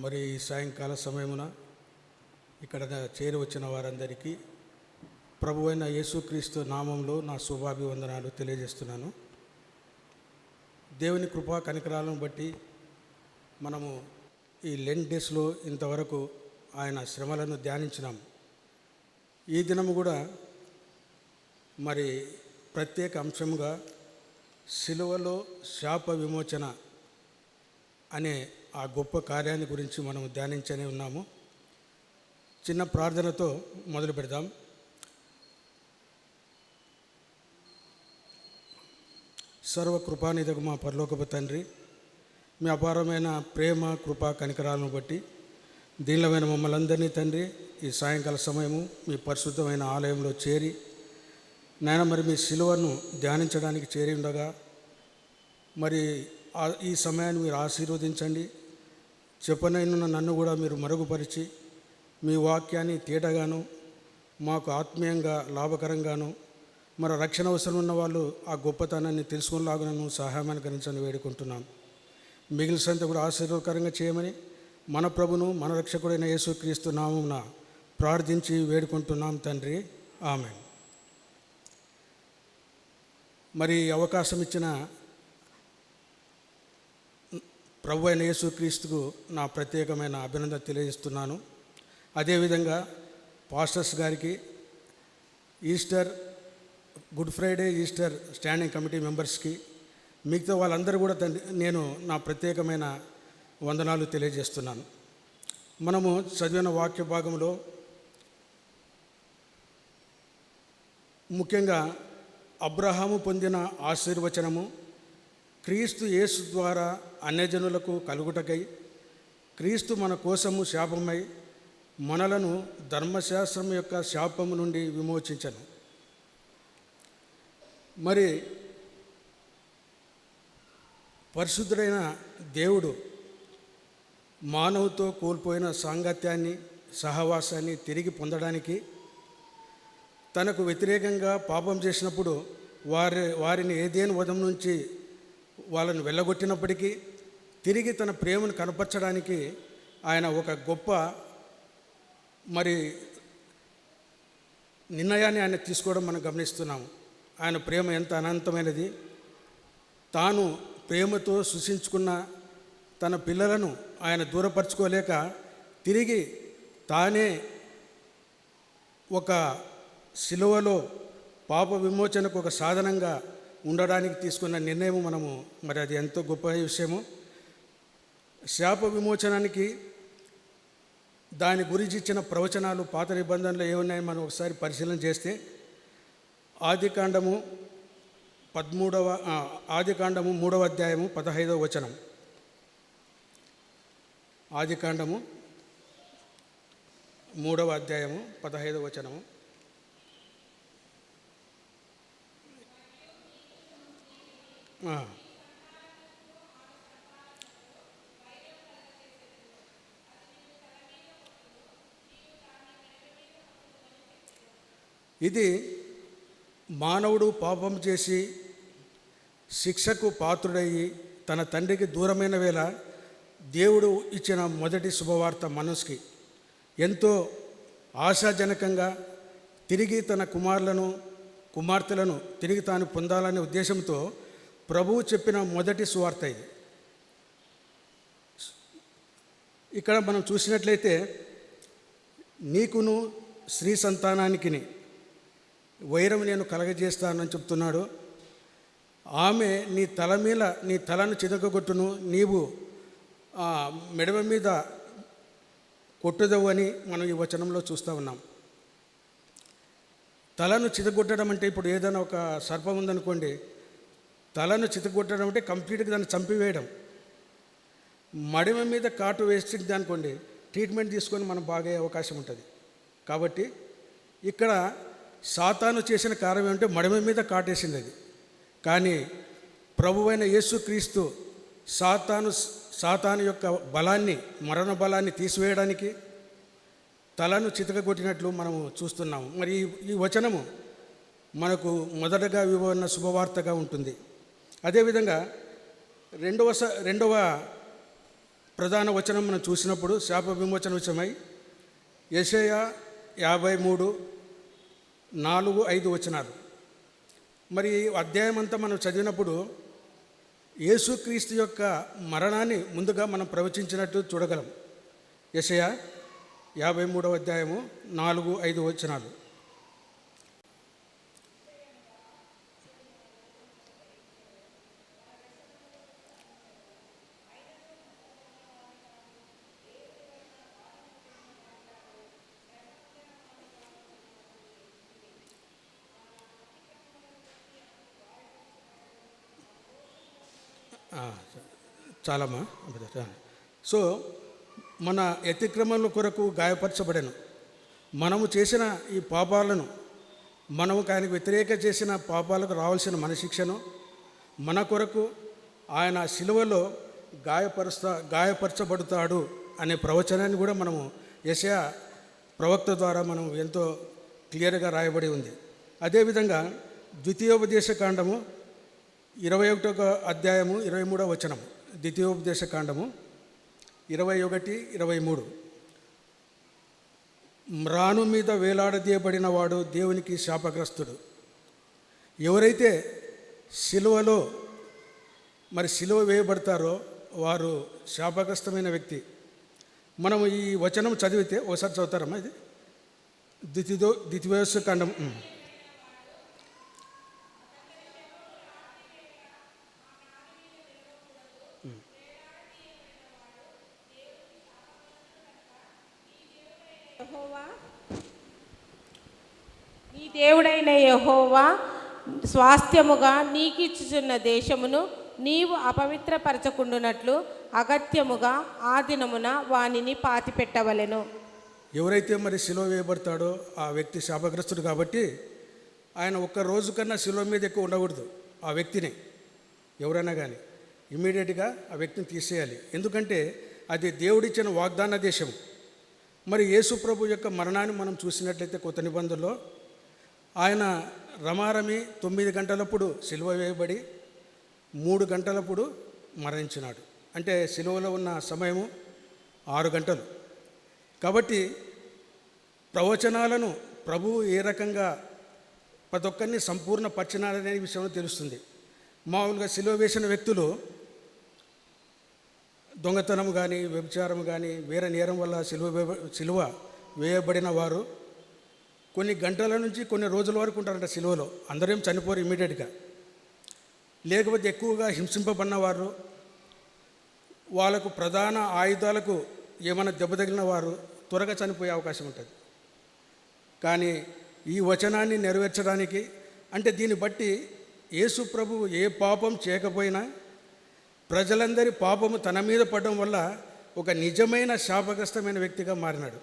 మరి ఈ సాయంకాల సమయమున ఇక్కడ చేరి వచ్చిన వారందరికీ ప్రభువైన యేసుక్రీస్తు నామంలో నా శుభాభివందనాలు తెలియజేస్తున్నాను. దేవుని కృపా కనికరాలను బట్టి మనము ఈ లెంట్ డేస్లో ఇంతవరకు ఆయన శ్రమలను ధ్యానించినాము. ఈ దినము కూడా మరి ప్రత్యేక అంశంగా సిలువలో శాప విమోచన అనే ఆ గొప్ప కార్యాన్ని గురించి మనం ధ్యానించనే ఉన్నాము. చిన్న ప్రార్థనతో మొదలు పెడదాం. సర్వకృపానిధకు మా పరలోకపు తండ్రి, మీ అపారమైన ప్రేమ కృపా కనికరాలను బట్టి దీనిలమైన మమ్మల్ని అందరినీ తండ్రి ఈ సాయంకాల సమయము మీ పరిశుద్ధమైన ఆలయంలో చేరి నాయన మరి మీ సిలువను ధ్యానించడానికి చేరి ఉండగా మరి ఈ సమయాన్ని మీరు ఆశీర్వదించండి. చెప్పనైన నన్ను కూడా మీరు మరుగుపరిచి మీ వాక్యాన్ని తేటగాను మాకు ఆత్మీయంగా లాభకరంగాను మరి రక్షణ అవసరం ఉన్న వాళ్ళు ఆ గొప్పతనాన్ని తెలుసుకునేలాగాను సహాయం అనుకరించని వేడుకుంటున్నాం. మిగిలినంత కూడా ఆశీర్వదకరంగా చేయమని మన ప్రభును మన రక్షకుడైన యేసుక్రీస్తు నామమున ప్రార్థించి వేడుకుంటున్నాం తండ్రి, ఆమేన్. మరి అవకాశం ఇచ్చిన ప్రభు అయిన యేసుక్రీస్తుకు నా ప్రత్యేకమైన అభినందన తెలియజేస్తున్నాను. అదేవిధంగా పాస్టర్స్ గారికి, Easter, good Friday, Easter standing committee మెంబర్స్కి, మిగతా వాళ్ళందరూ కూడా నేను నా ప్రత్యేకమైన వందనాలు తెలియజేస్తున్నాను. మనము చదివిన వాక్య భాగంలో ముఖ్యంగా అబ్రహాము పొందిన ఆశీర్వచనము క్రీస్తు యేసు ద్వారా అన్యజనులకు కలుగుటకై క్రీస్తు మన కోసము శాపమై మనలను ధర్మశాస్త్రం యొక్క శాపము నుండి విమోచించను. మరి పరిశుద్ధుడైన దేవుడు మానవుతో కోల్పోయిన సాంగత్యాన్ని, సహవాసాన్ని తిరిగి పొందడానికి తనకు వ్యతిరేకంగా పాపం చేసినప్పుడు వారిని ఏదేను వధం నుంచి వాళ్ళను వెళ్ళగొట్టినప్పటికీ తిరిగి తన ప్రేమను కనపరచడానికి ఆయన ఒక గొప్ప మరి నిర్ణయాన్ని ఆయన తీసుకోవడం మనం గమనిస్తున్నాము. ఆయన ప్రేమ ఎంత అనంతమైనది. తాను ప్రేమతో సృష్టించుకున్న తన పిల్లలను ఆయన దూరపరచుకోలేక తిరిగి తానే ఒక సిలువలో పాప విమోచనకు ఒక సాధనంగా ఉండడానికి తీసుకున్న నిర్ణయం మనము మరి అది ఎంతో గొప్ప విషయము. శాప విమోచనానికి దాని గురించి ఇచ్చిన ప్రవచనాలు పాత నిబంధనలు ఏమున్నాయో మనం ఒకసారి పరిశీలన చేస్తే ఆదికాండము 3వ అధ్యాయము 15వ వచనం. ఆదికాండము 3వ అధ్యాయము 15వ వచనము. ఇది మానవుడు పాపం చేసి శిక్షకు పాత్రుడయ్యి తన తండ్రికి దూరమైన వేళ దేవుడు ఇచ్చిన మొదటి శుభవార్త మనసుకి ఎంతో ఆశాజనకంగా తిరిగి తన కుమార్తెలను తిరిగి తాను పొందాలనే ఉద్దేశంతో ప్రభువు చెప్పిన మొదటి సువార్త ఇది. ఇక్కడ మనం చూసినట్లయితే నీకును స్త్రీ సంతానానికి వైరం నేను కలగజేస్తానని చెప్తున్నాడు. ఆమె నీ తలను చితకగొట్టును, నీవు మెడవ మీద కొట్టుదవు అని మనం ఈ వచనంలో చూస్తూ ఉన్నాం. తలను చితగొట్టడం అంటే ఇప్పుడు ఏదైనా ఒక సర్పం ఉందనుకోండి, తలను చితగొట్టడం అంటే కంప్లీట్గా దాన్ని చంపివేయడం. మడిమ మీద కాటు వేసింది అనుకోండి, ట్రీట్మెంట్ తీసుకొని మనం బాగే అవకాశం ఉంటుంది. కాబట్టి ఇక్కడ సాతాను చేసిన కార్యం ఏమంటే మడిమ మీద కాటేసింది అది. కానీ ప్రభువైన యేసుక్రీస్తు సాతాను యొక్క బలాన్ని, మరణ బలాన్ని తీసివేయడానికి తలను చితకగొట్టినట్లు మనము చూస్తున్నాము. మరి ఈ వచనము మనకు మొదటగా ఇవ్వబడిన శుభవార్తగా ఉంటుంది. అదేవిధంగా రెండవ ప్రధాన వచనం మనం చూసినప్పుడు శాప విమోచన విషయమై యెషయా 53:4-5 వచనాలు. మరి అధ్యాయం అంతా మనం చదివినప్పుడు యేసుక్రీస్తు యొక్క మరణాన్ని ముందుగా మనం ప్రవచించినట్టు చూడగలం. యెషయా 53వ అధ్యాయము 4-5 వచనాలు. చాలమ్మా. సో మన అతిక్రమముల కొరకు గాయపరచబడెను. మనము చేసిన ఈ పాపాలను, మనము ఆయనకు వ్యతిరేక చేసిన పాపాలకు రావాల్సిన మన శిక్షను మన కొరకు ఆయన శిలువలో గాయపరచబడతాడు అనే ప్రవచనాన్ని కూడా మనము యెషయా ప్రవక్త ద్వారా మనం ఎంతో క్లియర్గా రాయబడి ఉంది. అదేవిధంగా ద్వితీయోపదేశ కాండము 21వ అధ్యాయము 23వ వచనం. ద్వితీయోపదేశ కాండము 21-23. మ్రాను మీద వేలాడదీయబడిన వాడు దేవునికి శాపగ్రస్తుడు. ఎవరైతే సిలువలో సిలువ వేయబడతారో వారు శాపగ్రస్తమైన వ్యక్తి. మనం ఈ వచనం చదివితే ఒకసారి చదువుతారమ్మా. ఇది ద్వితీయోపదేశ కాండం నీ దేవుడైన యెహోవా స్వాస్థ్యముగా నీకిచ్చుచున్న దేశమును నీవు అపవిత్రపరచకుండునట్లు అగత్యముగా ఆ దినమున వానిని పాతిపెట్టవలెను. ఎవరైతే సిలువ వేయబడతాడో ఆ వ్యక్తి శాపగ్రస్తుడు కాబట్టి ఆయన ఒక్క రోజు కన్నా శిలువ మీద ఎక్కువ ఉండకూడదు. ఆ వ్యక్తిని ఎవరైనా కానీ ఇమ్మీడియట్గా ఆ వ్యక్తిని తీసేయాలి. ఎందుకంటే అది దేవుడిచ్చిన వాగ్దాన దేశం. యేసు ప్రభు యొక్క మరణాన్ని మనం చూసినట్లయితే కొత్త నిబంధనలో ఆయన రమారమి 9 గంటలప్పుడు సిలువ వేయబడి 3 గంటలప్పుడు మరణించినాడు. అంటే సిలువలో ఉన్న సమయము 6 గంటలు. కాబట్టి ప్రవచనాలను ప్రభువు ఏ రకంగా ప్రతి ఒక్కరిని సంపూర్ణ పరిచనాలనే విషయంలో తెలుస్తుంది. మామూలుగా సిలువ వేసిన వ్యక్తులు దొంగతనం కానీ, వ్యభిచారం కానీ, వేరే నేరం వల్ల సిలువ వేయబడిన వారు కొన్ని గంటల నుంచి కొన్ని రోజుల వరకు ఉంటారంట సిలువలో. అందరేం చనిపోరు ఇమ్మీడియట్గా. లేకపోతే ఎక్కువగా హింసింపబడిన వారు, వాళ్ళకు ప్రధాన ఆయుధాలకు ఏమైనా దెబ్బ తగిలిన వారు త్వరగా చనిపోయే అవకాశం ఉంటుంది. కానీ ఈ వచనాన్ని నెరవేర్చడానికి, అంటే దీన్ని బట్టి యేసు ప్రభువు ఏ పాపం చేయకపోయినా ప్రజలందరి పాపము తన మీద పడడం వల్ల ఒక నిజమైన శాపగ్రస్తమైన వ్యక్తిగా మారినాడు.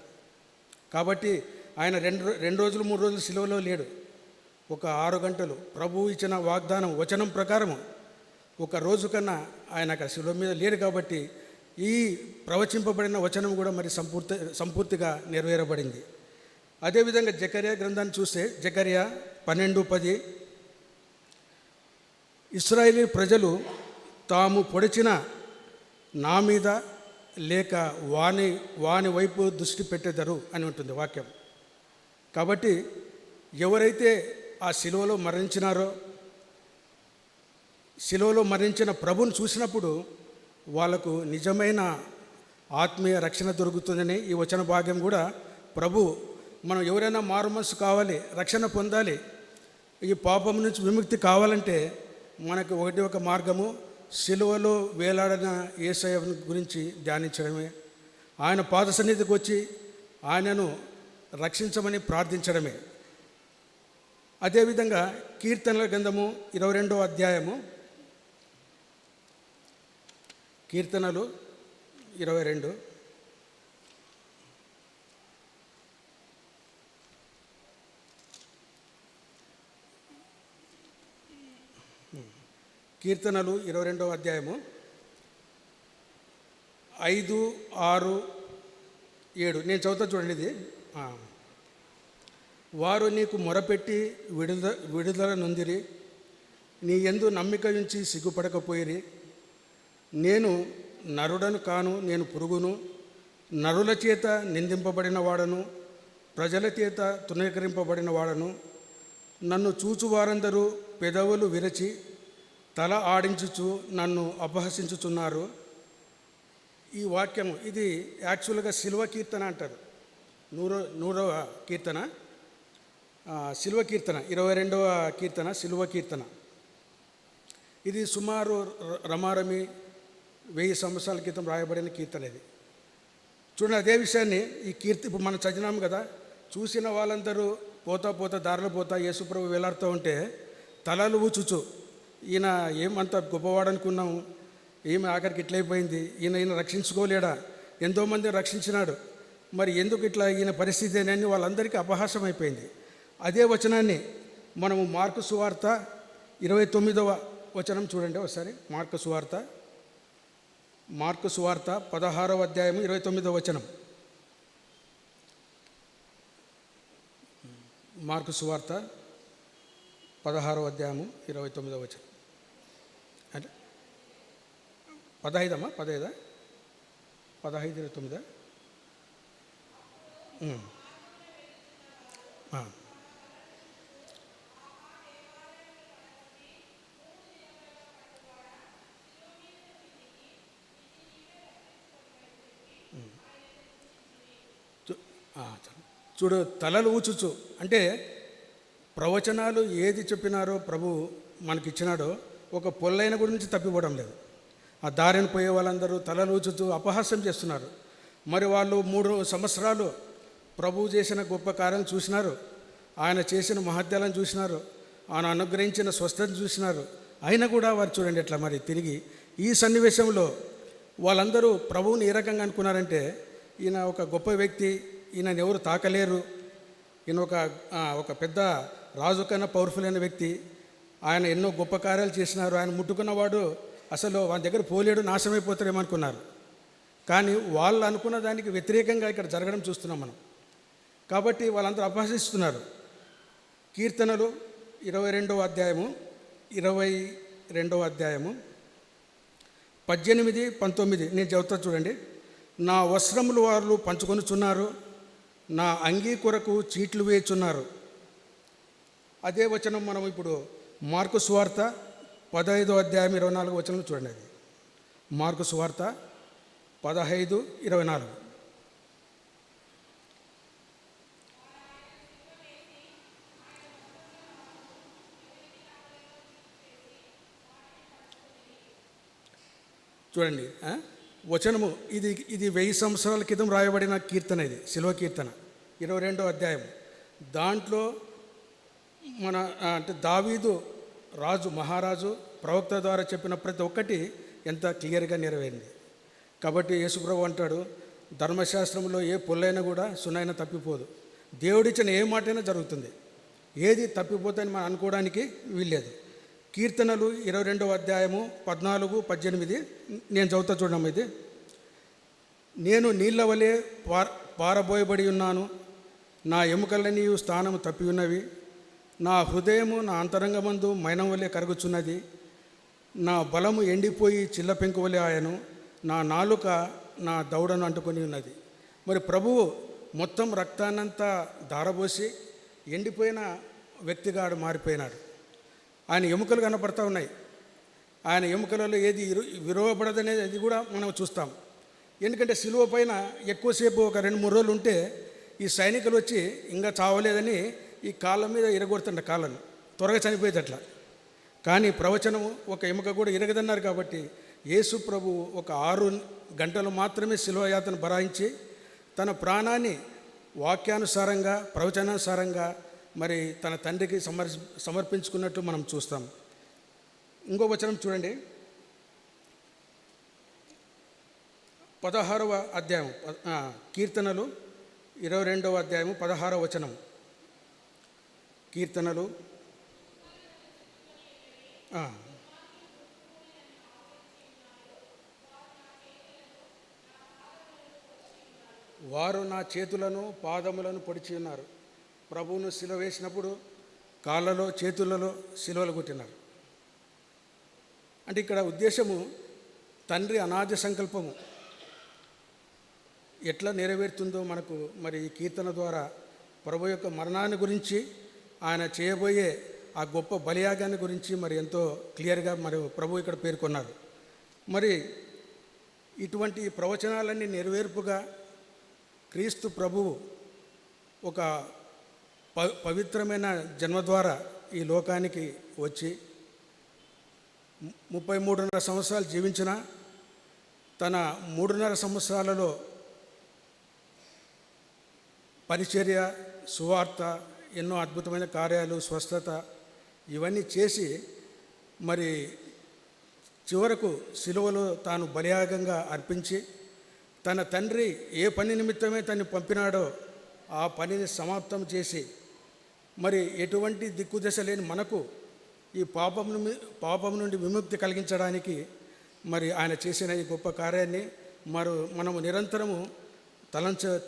కాబట్టి ఆయన రెండు రోజులు 3 రోజులు సిలువలో లేడు. ఒక 6 గంటలు ప్రభువు ఇచ్చిన వాగ్దానం వచనం ప్రకారము ఒక రోజు కన్నా ఆయన అక్కడ సిలువ మీద లేడు. కాబట్టి ఈ ప్రవచింపబడిన వచనం కూడా సంపూర్తిగా నెరవేరబడింది. అదేవిధంగా జకర్యా గ్రంథాన్ని చూస్తే జకర్యా 12:10 ఇశ్రాయేలీ ప్రజలు తాము పొడిచిన నా మీద లేక వాని వైపు దృష్టి పెట్టెదరు అని ఉంటుంది వాక్యం. కాబట్టి ఎవరైతే ఆ శిలువలో మరణించినారో, శిలువలో మరణించిన ప్రభుని చూసినప్పుడు వాళ్ళకు నిజమైన ఆత్మీయ రక్షణ దొరుకుతుందని ఈ వచన భాగ్యం కూడా ప్రభు మనం ఎవరైనా మారు మనసు కావాలి, రక్షణ పొందాలి, ఈ పాపం నుంచి విముక్తి కావాలంటే మనకు ఒక మార్గము శిలువలో వేలాడిన యేసయ్య గురించి ధ్యానించడమే, ఆయన పాద సన్నిధికి వచ్చి ఆయనను రక్షించమని ప్రార్థించడమే. అదేవిధంగా కీర్తనల గ్రంథము 22వ అధ్యాయము, కీర్తనలు 22 కీర్తనలు 22వ అధ్యాయము 5, 6, 7 నేను చదువుతా చూడండి. ఇది వారు నీకు మొరపెట్టి విడుదల నొందిరి, నీ యందు నమ్మిక ఉంచి సిగ్గుపడకపోయిరి. నేను నరుడను కాను, నేను పురుగును, నరుల చేత నిందింపబడిన వాడను, ప్రజల చేత తృణీకరింపబడిన వాడను. నన్ను చూచువారందరూ పెదవులు విరచి తల ఆడించుచు నన్ను అపహసించుచున్నారు. ఈ వాక్యం ఇది యాక్చువల్గా శిలువ కీర్తన అంటారు. 100వ కీర్తన, శిలువ కీర్తన, 22వ కీర్తన శిలువ కీర్తన. ఇది సుమారు రమారమి 1000 సంవత్సరాల క్రితం రాయబడిన కీర్తన. ఇది చూడండి. అదే విషయాన్ని ఈ ఇప్పుడు మనం చదివినాం కదా, చూసిన వాళ్ళందరూ పోతా పోతా దారిలో పోతా యేసుప్రభు వేలాడుతూ ఉంటే తలలు ఊచుచు, ఈయన ఏమంత గొప్పవాడనుకున్నాము, ఏమి ఆఖరికి ఇట్లయిపోయింది, ఈయన రక్షించుకోలేడా, ఎంతోమందిని రక్షించినాడు, మరి ఎందుకు ఇట్లా ఈయన పరిస్థితి అని వాళ్ళందరికీ అపహాసం అయిపోయింది. అదే వచనాన్ని మనము మార్కు సువార్త 29వ వచనం చూడండి ఒకసారి. మార్కు సువార్త 16వ అధ్యాయము 29వ వచనం. మార్కు సువార్త 16వ అధ్యాయము 29వ వచనం. అంటే 15 29. చూడు, తలలు ఊచుచు అంటే ప్రవచనాలు ఏది చెప్పినారో ప్రభు మనకిచ్చినాడో ఒక పొల్లైన గురించి తప్పిపోవడం లేదు. ఆ దారిని పోయే వాళ్ళందరూ తలలు ఊచుతూ అపహాస్యం చేస్తున్నారు. మరి వాళ్ళు 3 సంవత్సరాలు ప్రభువు చేసిన గొప్ప కార్యాలను చూసినారు, ఆయన చేసిన మహత్యాలను చూసినారు, ఆయన అనుగ్రహించిన స్వస్థతను చూసినారు. అయినా కూడా వారు చూడండి ఎట్లా మరి తిరిగి ఈ సన్నివేశంలో వాళ్ళందరూ ప్రభువుని ఏ రకంగా అనుకున్నారంటే, ఈయన ఒక గొప్ప వ్యక్తి, ఈయనని ఎవరు తాకలేరు, ఈయన ఒక పెద్ద రాజు కన్నా పవర్ఫుల్ అయిన వ్యక్తి, ఆయన ఎన్నో గొప్ప కార్యాలు చేసినారు, ఆయన ముట్టుకున్నవాడు అసలు వాని దగ్గర పోలేడు, నాశనమైపోతాడేమనుకున్నారు. కానీ వాళ్ళు అనుకున్న దానికి వ్యతిరేకంగా ఇక్కడ జరగడం చూస్తున్నాం మనం. కాబట్టి వాళ్ళందరూ అపహసిస్తున్నారు. కీర్తనలు 22వ అధ్యాయము 18, 19 నేను చెబుతా చూడండి. నా వస్త్రములు వాళ్ళు పంచుకొనుచున్నారు, నా అంగీ కొరకు చీట్లు వేయుచున్నారు. అదే వచనం మనం ఇప్పుడు మార్కు సువార్త 15వ అధ్యాయం 24 వచనం చూడండి. అది మార్కు సువార్త 15:24. చూడండి వచనము. ఇది 1000 సంవత్సరాల క్రితం రాయబడిన కీర్తన. ఇది శిలువ కీర్తన 22వ అధ్యాయం. దాంట్లో మన అంటే దావీదు రాజు, మహారాజు ప్రవక్త ద్వారా చెప్పిన ప్రతి ఒక్కటి ఎంత క్లియర్గా నెరవేరింది. కాబట్టి యేసుప్రభు అంటాడు, ధర్మశాస్త్రంలో ఏ పొల్లైనా కూడా సున్నైనా తప్పిపోదు. దేవుడిచ్చిన ఏ మాటైనా జరుగుతుంది, ఏది తప్పిపోతుందని మనం అనుకోవడానికి వీల్లేదు. కీర్తనలు 22వ అధ్యాయము 14, 18 నేను చదువుతా చూడడం. ఇది నేను నీళ్ళ వలె పారబోయబడి ఉన్నాను, నా ఎముకలన్నీ స్థానము తప్పి ఉన్నవి, నా హృదయము నా అంతరంగమందు మైనం వలె కరుగుచున్నది, నా బలము ఎండిపోయి చిల్ల పెంకు వలె ఆయను, నా నాలుక నా దౌడను అంటుకొని ఉన్నది. మరి ప్రభువు మొత్తం రక్తాన్నంతా ధారపోసి ఎండిపోయిన వ్యక్తిగా మారిపోయినాడు. ఆయన ఎముకలు కనపడతా ఉన్నాయి. ఆయన ఎముకలలో ఏది విరవబడదనేది అది కూడా మనం చూస్తాం. ఎందుకంటే సిలువ పైన ఎక్కువసేపు ఒక 2-3 రోజులు ఉంటే ఈ సైనికులు వచ్చి ఇంకా చావలేదని ఈ కాళ్ళ మీద ఇరగొడుతుండే, కాళ్ళను త్వరగా చనిపోయేది అట్లా. కానీ ప్రవచనము ఒక ఎముక కూడా ఇరగదన్నారు. కాబట్టి యేసు ప్రభు ఒక 6 గంటలు మాత్రమే సిలువ యాతను భరాయించి తన ప్రాణాన్ని వాక్యానుసారంగా ప్రవచనానుసారంగా మరి తన తండ్రికి సమర్పించుకున్నట్టు మనం చూస్తాం. ఇంకో వచనం చూడండి, 16వ అధ్యాయం కీర్తనలు 22వ అధ్యాయము 16వ వచనం. కీర్తనలు వారు నా చేతులను పాదములను పొడిచి ఉన్నారు. ప్రభువును సిలువ వేసినప్పుడు కాళ్ళలో చేతులలో సిలువలు కొట్టినారు. అంటే ఇక్కడ ఉద్దేశము తండ్రి అనాది సంకల్పము ఎట్లా నెరవేరుతుందో మనకు మరి ఈ కీర్తన ద్వారా ప్రభు యొక్క మరణాన్ని గురించి, ఆయన చేయబోయే ఆ గొప్ప బలియాగాన్ని గురించి మరి ఎంతో క్లియర్గా మరి ప్రభు ఇక్కడ పేర్కొన్నారు. మరి ఇటువంటి ప్రవచనాలన్నీ నెరవేర్పుగా క్రీస్తు ప్రభువు ఒక పవిత్రమైన జన్మ ద్వారా ఈ లోకానికి వచ్చి 33.5 సంవత్సరాలు జీవించిన తన 3.5 సంవత్సరాలలో పరిచర్య, సువార్త, ఎన్నో అద్భుతమైన కార్యాలు, స్వస్థత ఇవన్నీ చేసి మరి చివరకు సిలువలో తాను బలియాగంగా అర్పించి తన తండ్రి ఏ పని నిమిత్తమే తను పంపినాడో ఆ పనిని సమాప్తం చేసి మరి ఎటువంటి దిక్కుదశ లేని మనకు ఈ పాపం నుండి విముక్తి కలిగించడానికి మరి ఆయన చేసిన ఈ గొప్ప కార్యాన్ని మనము నిరంతరము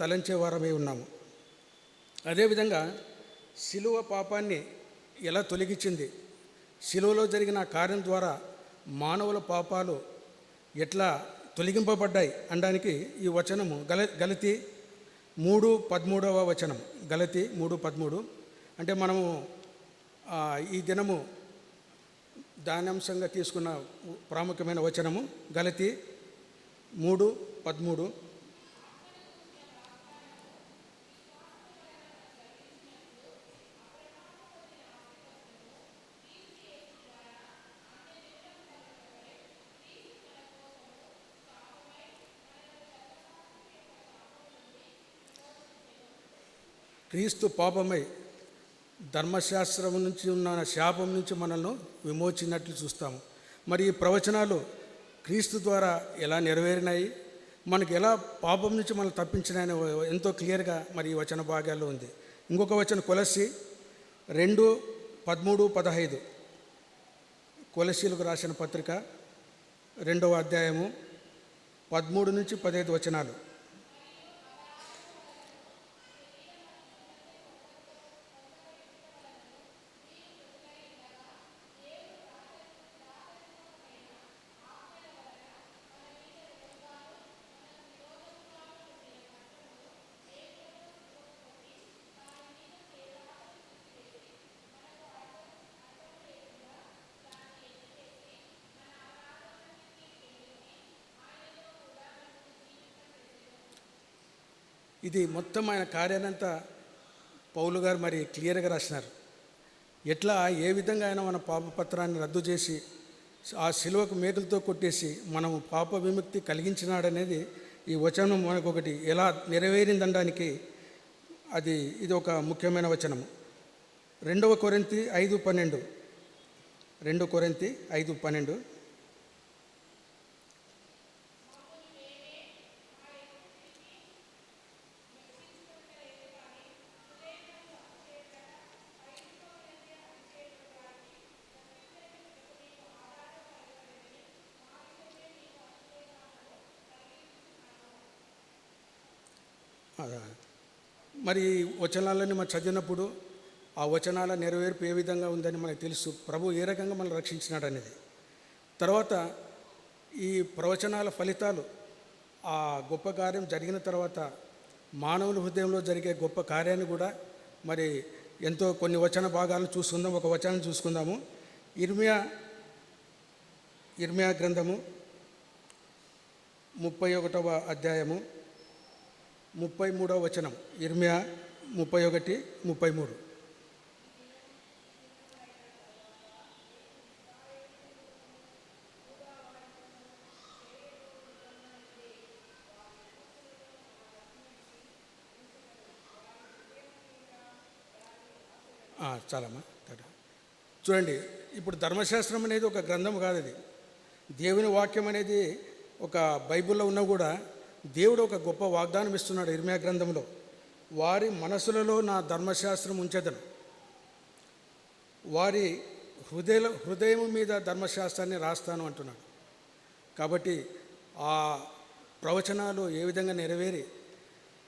తలంచే వారమై ఉన్నాము. అదేవిధంగా శిలువ పాపాన్ని ఎలా తొలగించింది, శిలువలో జరిగిన కార్యం ద్వారా మానవుల పాపాలు ఎట్లా తొలగింపబడ్డాయి అనడానికి ఈ వచనము గలతీ 3:13 వచనం. గలతీ 3:13 అంటే మనము ఈ దినము దానాంశంగా తీసుకున్న ప్రాముఖ్యమైన వచనము గలతీ 3:13. క్రీస్తు పాపమై ధర్మశాస్త్రం నుంచి ఉన్న శాపం నుంచి మనల్ని విమోచించినట్లు చూస్తాము. మరి ఈ ప్రవచనాలు క్రీస్తు ద్వారా ఎలా నెరవేరినాయి, మనకు ఎలా పాపం నుంచి మనం తప్పించినాయని ఎంతో క్లియర్గా మరి ఈ వచన భాగాల్లో ఉంది. ఇంకొక వచనం కొలస్సీ 2:13-15. కొలస్సీలకు రాసిన పత్రిక 2వ అధ్యాయము 13-15 వచనాలు. ఇది మొత్తం ఆయన కార్యానంతా పౌలు గారు మరి క్లియర్గా రాసినారు. ఎట్లా ఏ విధంగా ఆయన మన పాపపత్రాన్ని రద్దు చేసి ఆ శిలువకు మేకులతో కొట్టేసి మనము పాప విముక్తి కలిగించినాడనేది ఈ వచనం మనకు ఒకటి ఎలా నెరవేరిందనడానికి ఇది ఒక ముఖ్యమైన వచనము. 2 కొరింథీ 5:12. 2 కొరింథీ 5:12. మరి వచనాలన్నీ మనం చదివినప్పుడు ఆ వచనాల నెరవేర్పు ఏ విధంగా ఉందని మనకు తెలుసు, ప్రభు ఏ రకంగా మనం రక్షించినాడు అనేది. తర్వాత ఈ ప్రవచనాల ఫలితాలు ఆ గొప్ప కార్యం జరిగిన తర్వాత మానవుల హృదయంలో జరిగే గొప్ప కార్యాన్ని కూడా మరి ఎంతో కొన్ని వచన భాగాలను చూసుకుందాం. ఒక వచనం చూసుకుందాము. ఇర్మియా గ్రంథము 31వ అధ్యాయము 33వ వచనం. ఇర్మియా 31:33. చాలమ్మా. చూడండి, ఇప్పుడు ధర్మశాస్త్రం అనేది ఒక గ్రంథం కాదు, అది దేవుని వాక్యం అనేది ఒక బైబిల్లో ఉన్నా కూడా దేవుడు ఒక గొప్ప వాగ్దానం ఇస్తున్నాడు ఇర్మియా గ్రంథంలో. వారి మనసులలో నా ధర్మశాస్త్రం ఉంచెదను, వారి హృదయం మీద ధర్మశాస్త్రాన్ని రాస్తాను అంటున్నాడు. కాబట్టి ఆ ప్రవచనాలు ఏ విధంగా నెరవేరి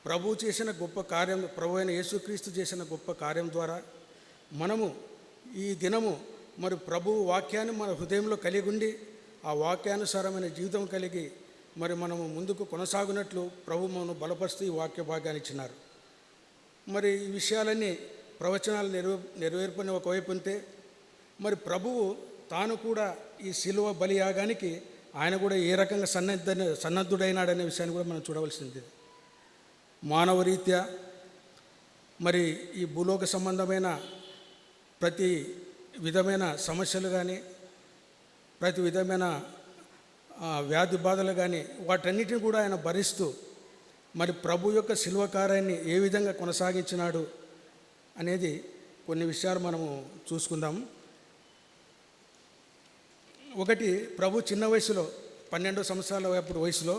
ప్రభు చేసిన గొప్ప కార్యం, ప్రభు అయిన యేసుక్రీస్తు చేసిన గొప్ప కార్యం ద్వారా మనము ఈ దినము మరి ప్రభు వాక్యాన్ని మన హృదయంలో కలిగి ఉండి ఆ వాక్యానుసారమైన జీవితం కలిగి మరి మనము ముందుకు కొనసాగునట్లు ప్రభు మనను బలపరుస్తూ ఈ వాక్య భాగాన్ని ఇచ్చినారు. మరి ఈ విషయాలన్నీ ప్రవచనాలు నెరవేర్పని ఒకవైపు ఉంటే, మరి ప్రభువు తాను కూడా ఈ శిలువ బలియాగానికి ఆయన కూడా ఏ రకంగా సన్నద్ధుడైనాడనే విషయాన్ని కూడా మనం చూడవలసింది. మానవ రీత్యా మరి ఈ భూలోక సంబంధమైన ప్రతి విధమైన సమస్యలు కానీ, ప్రతి విధమైన వ్యాధి బాధలు కానీ, వాటన్నిటిని కూడా ఆయన భరిస్తూ మరి ప్రభు యొక్క శిలువ కార్యాన్ని ఏ విధంగా కొనసాగించినాడు అనేది కొన్ని విషయాలు మనము చూసుకుందాం. ఒకటి, ప్రభు చిన్న వయసులో 12 సంవత్సరాల వయసులో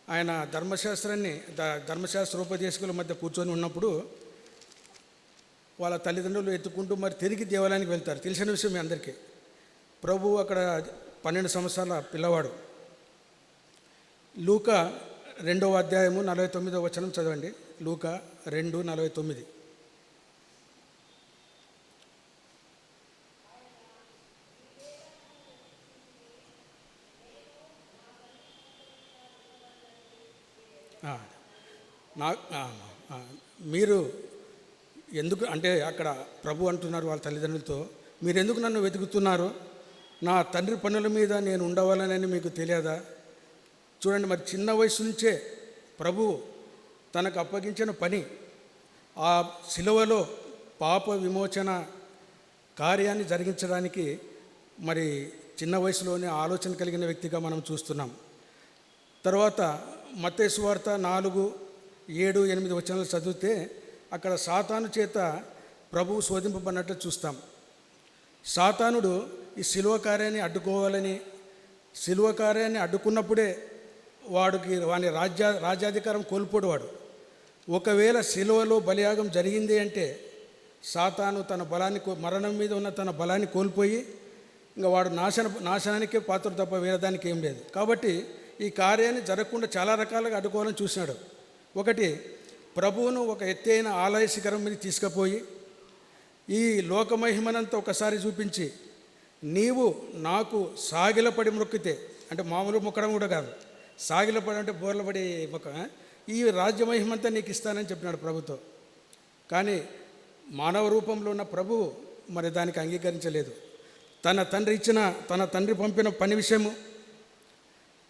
ఆయన ధర్మశాస్త్రోపదేశకుల మధ్య కూర్చొని ఉన్నప్పుడు వాళ్ళ తల్లిదండ్రులు ఎత్తుకుంటూ మరి తిరిగి దేవాలయానికి వెళ్తారు. తెలిసిన విషయం మీ అందరికీ. ప్రభు అక్కడ 12 సంవత్సరాల పిల్లవాడు. లూకా 2వ అధ్యాయము 49వ వచనం చదవండి. లూకా 2:49. మీరు ఎందుకు అంటే అక్కడ ప్రభు అంటున్నారు వాళ్ళ తల్లిదండ్రులతో, మీరు ఎందుకు నన్ను వెతుకుతున్నారు? నా తండ్రి పనుల మీద నేను ఉండవాలని మీకు తెలియదా? చూడండి, మరి చిన్న వయసు నుంచే ప్రభు తనకు అప్పగించిన పని ఆ శిలువలో పాప విమోచన కార్యాన్ని జరిగించడానికి మరి చిన్న వయసులోనే ఆలోచన కలిగిన వ్యక్తిగా మనం చూస్తున్నాం. తర్వాత మత్తయి సువార్త 4:7-8 వచనాలు చదివితే అక్కడ సాతాను చేత ప్రభువు శోధింపబడినట్లు చూస్తాం. సాతానుడు ఈ శిలువ కార్యాన్ని అడ్డుకోవాలని, శిలువ కార్యాన్ని అడ్డుకున్నప్పుడే వాని రాజ్యాధికారం కోల్పోయేవాడు. ఒకవేళ శిలువలో బలియాగం జరిగింది అంటే సాతాను తన బలాన్ని మరణం మీద ఉన్న తన బలాన్ని కోల్పోయి ఇంకా వాడు నాశనానికే పాత్ర తప్ప వేరే దానికి ఏం లేదు. కాబట్టి ఈ కార్యాన్ని జరగకుండా చాలా రకాలుగా అడ్డుకోవాలని చూసినాడు. ఒకటి, ప్రభువును ఒక ఎత్తైన ఆలయ శిఖరం మీద తీసుకుపోయి ఈ లోకమహిమనంతా ఒకసారి చూపించి, నీవు నాకు సాగిలపడి మొక్కితే, అంటే మామూలు మొక్కడం కూడా కాదు, సాగిలపడి అంటే బోర్లపడి మొక్క, ఈ రాజ్యమహిమంతా నీకు ఇస్తానని చెప్పినాడు ప్రభుతో. కానీ మానవ రూపంలో ఉన్న ప్రభువు మరి దానికి అంగీకరించలేదు. తన తండ్రి పంపిన పని విషయము,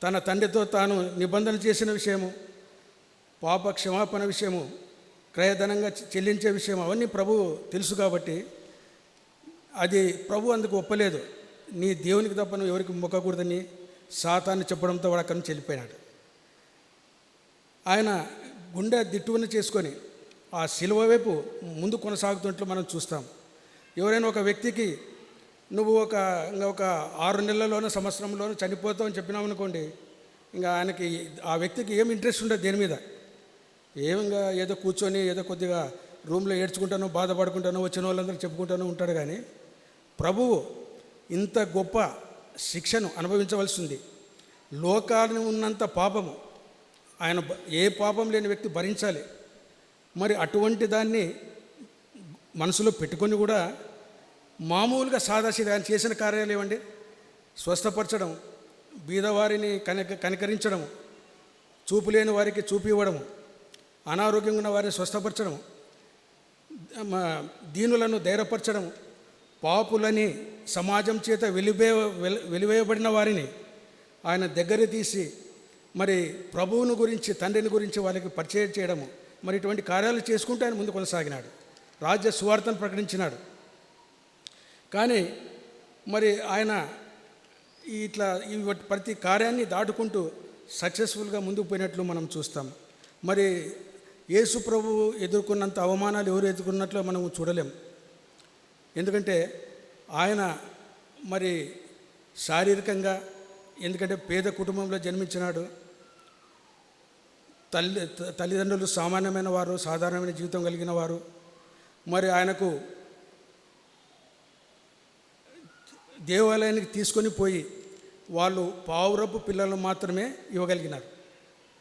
తన తండ్రితో తాను నిబంధన చేసిన విషయము, పాప క్షమాపణ విషయము, క్రయధనంగా చెల్లించే విషయం అవన్నీ ప్రభువు తెలుసు. కాబట్టి అది ప్రభు అందుకు ఒప్పలేదు. నీ దేవునికి తప్ప నువ్వు ఎవరికి మొక్కకూడదని సాతాన్ని చెప్పడంతో వాడు అక్కడి నుంచి వెళ్ళిపోయినాడు. ఆయన గుండె దిట్టువని చేసుకొని ఆ శిలువ వైపు ముందు కొనసాగుతున్నట్లు మనం చూస్తాం. ఎవరైనా ఒక వ్యక్తికి నువ్వు ఒక 6 నెలల్లోనో సంవత్సరంలోనో చనిపోతావు అని చెప్పినామనుకోండి, ఇంకా ఆయనకి ఆ వ్యక్తికి ఏం ఇంట్రెస్ట్ ఉండదు దేని మీద. ఏమిగా ఏదో కూర్చొని ఏదో కొద్దిగా రూమ్లో ఏడ్చుకుంటానో బాధపడుకుంటానో వచ్చిన వాళ్ళందరూ చెప్పుకుంటానో ఉంటాడు. కానీ ప్రభువు ఇంత గొప్ప శిక్షను అనుభవించవలసి ఉంది. లోకాన్ని ఉన్నంత పాపము ఆయన ఏ పాపం లేని వ్యక్తి భరించాలి. మరి అటువంటి దాన్ని మనసులో పెట్టుకొని కూడా మామూలుగా సాదాసీదా ఆయన చేసిన కార్యాలు ఏమండి? స్వస్థపరచడం, బీదవారిని కనికరించడం, చూపు లేని వారికి చూపు ఇవ్వడము, అనారోగ్యంగా ఉన్న వారిని స్వస్థపరచడం, దీనులను ధైర్యపరచడం, పాపులని సమాజం చేత వెలివేయబడిన వారిని ఆయన దగ్గర తీసి మరి ప్రభువుని గురించి, తండ్రిని గురించి వాళ్ళకి పరిచయం చేయడము, మరి ఇటువంటి కార్యాలు చేసుకుంటూ ఆయన ముందు కొనసాగినాడు. రాజ్య సువార్తను ప్రకటించినాడు. కానీ మరి ఆయన ఈ ప్రతి కార్యాన్ని దాటుకుంటూ సక్సెస్ఫుల్గా ముందుకు పోయినట్లు మనం చూస్తాం. మరి యేసు ప్రభువు ఎదుర్కొన్నంత అవమానాలు ఎవరు ఎదుర్కొన్నట్లు మనం చూడలేం. ఎందుకంటే ఆయన మరి శారీరకంగా, ఎందుకంటే పేద కుటుంబంలో జన్మించినాడు. తల్లిదండ్రులు సామాన్యమైన వారు, సాధారణమైన జీవితం కలిగిన వారు. మరి ఆయనకు దేవాలయానికి తీసుకొని పోయి వాళ్ళు పావురపు పిల్లలు మాత్రమే ఇవ్వగలిగినారు.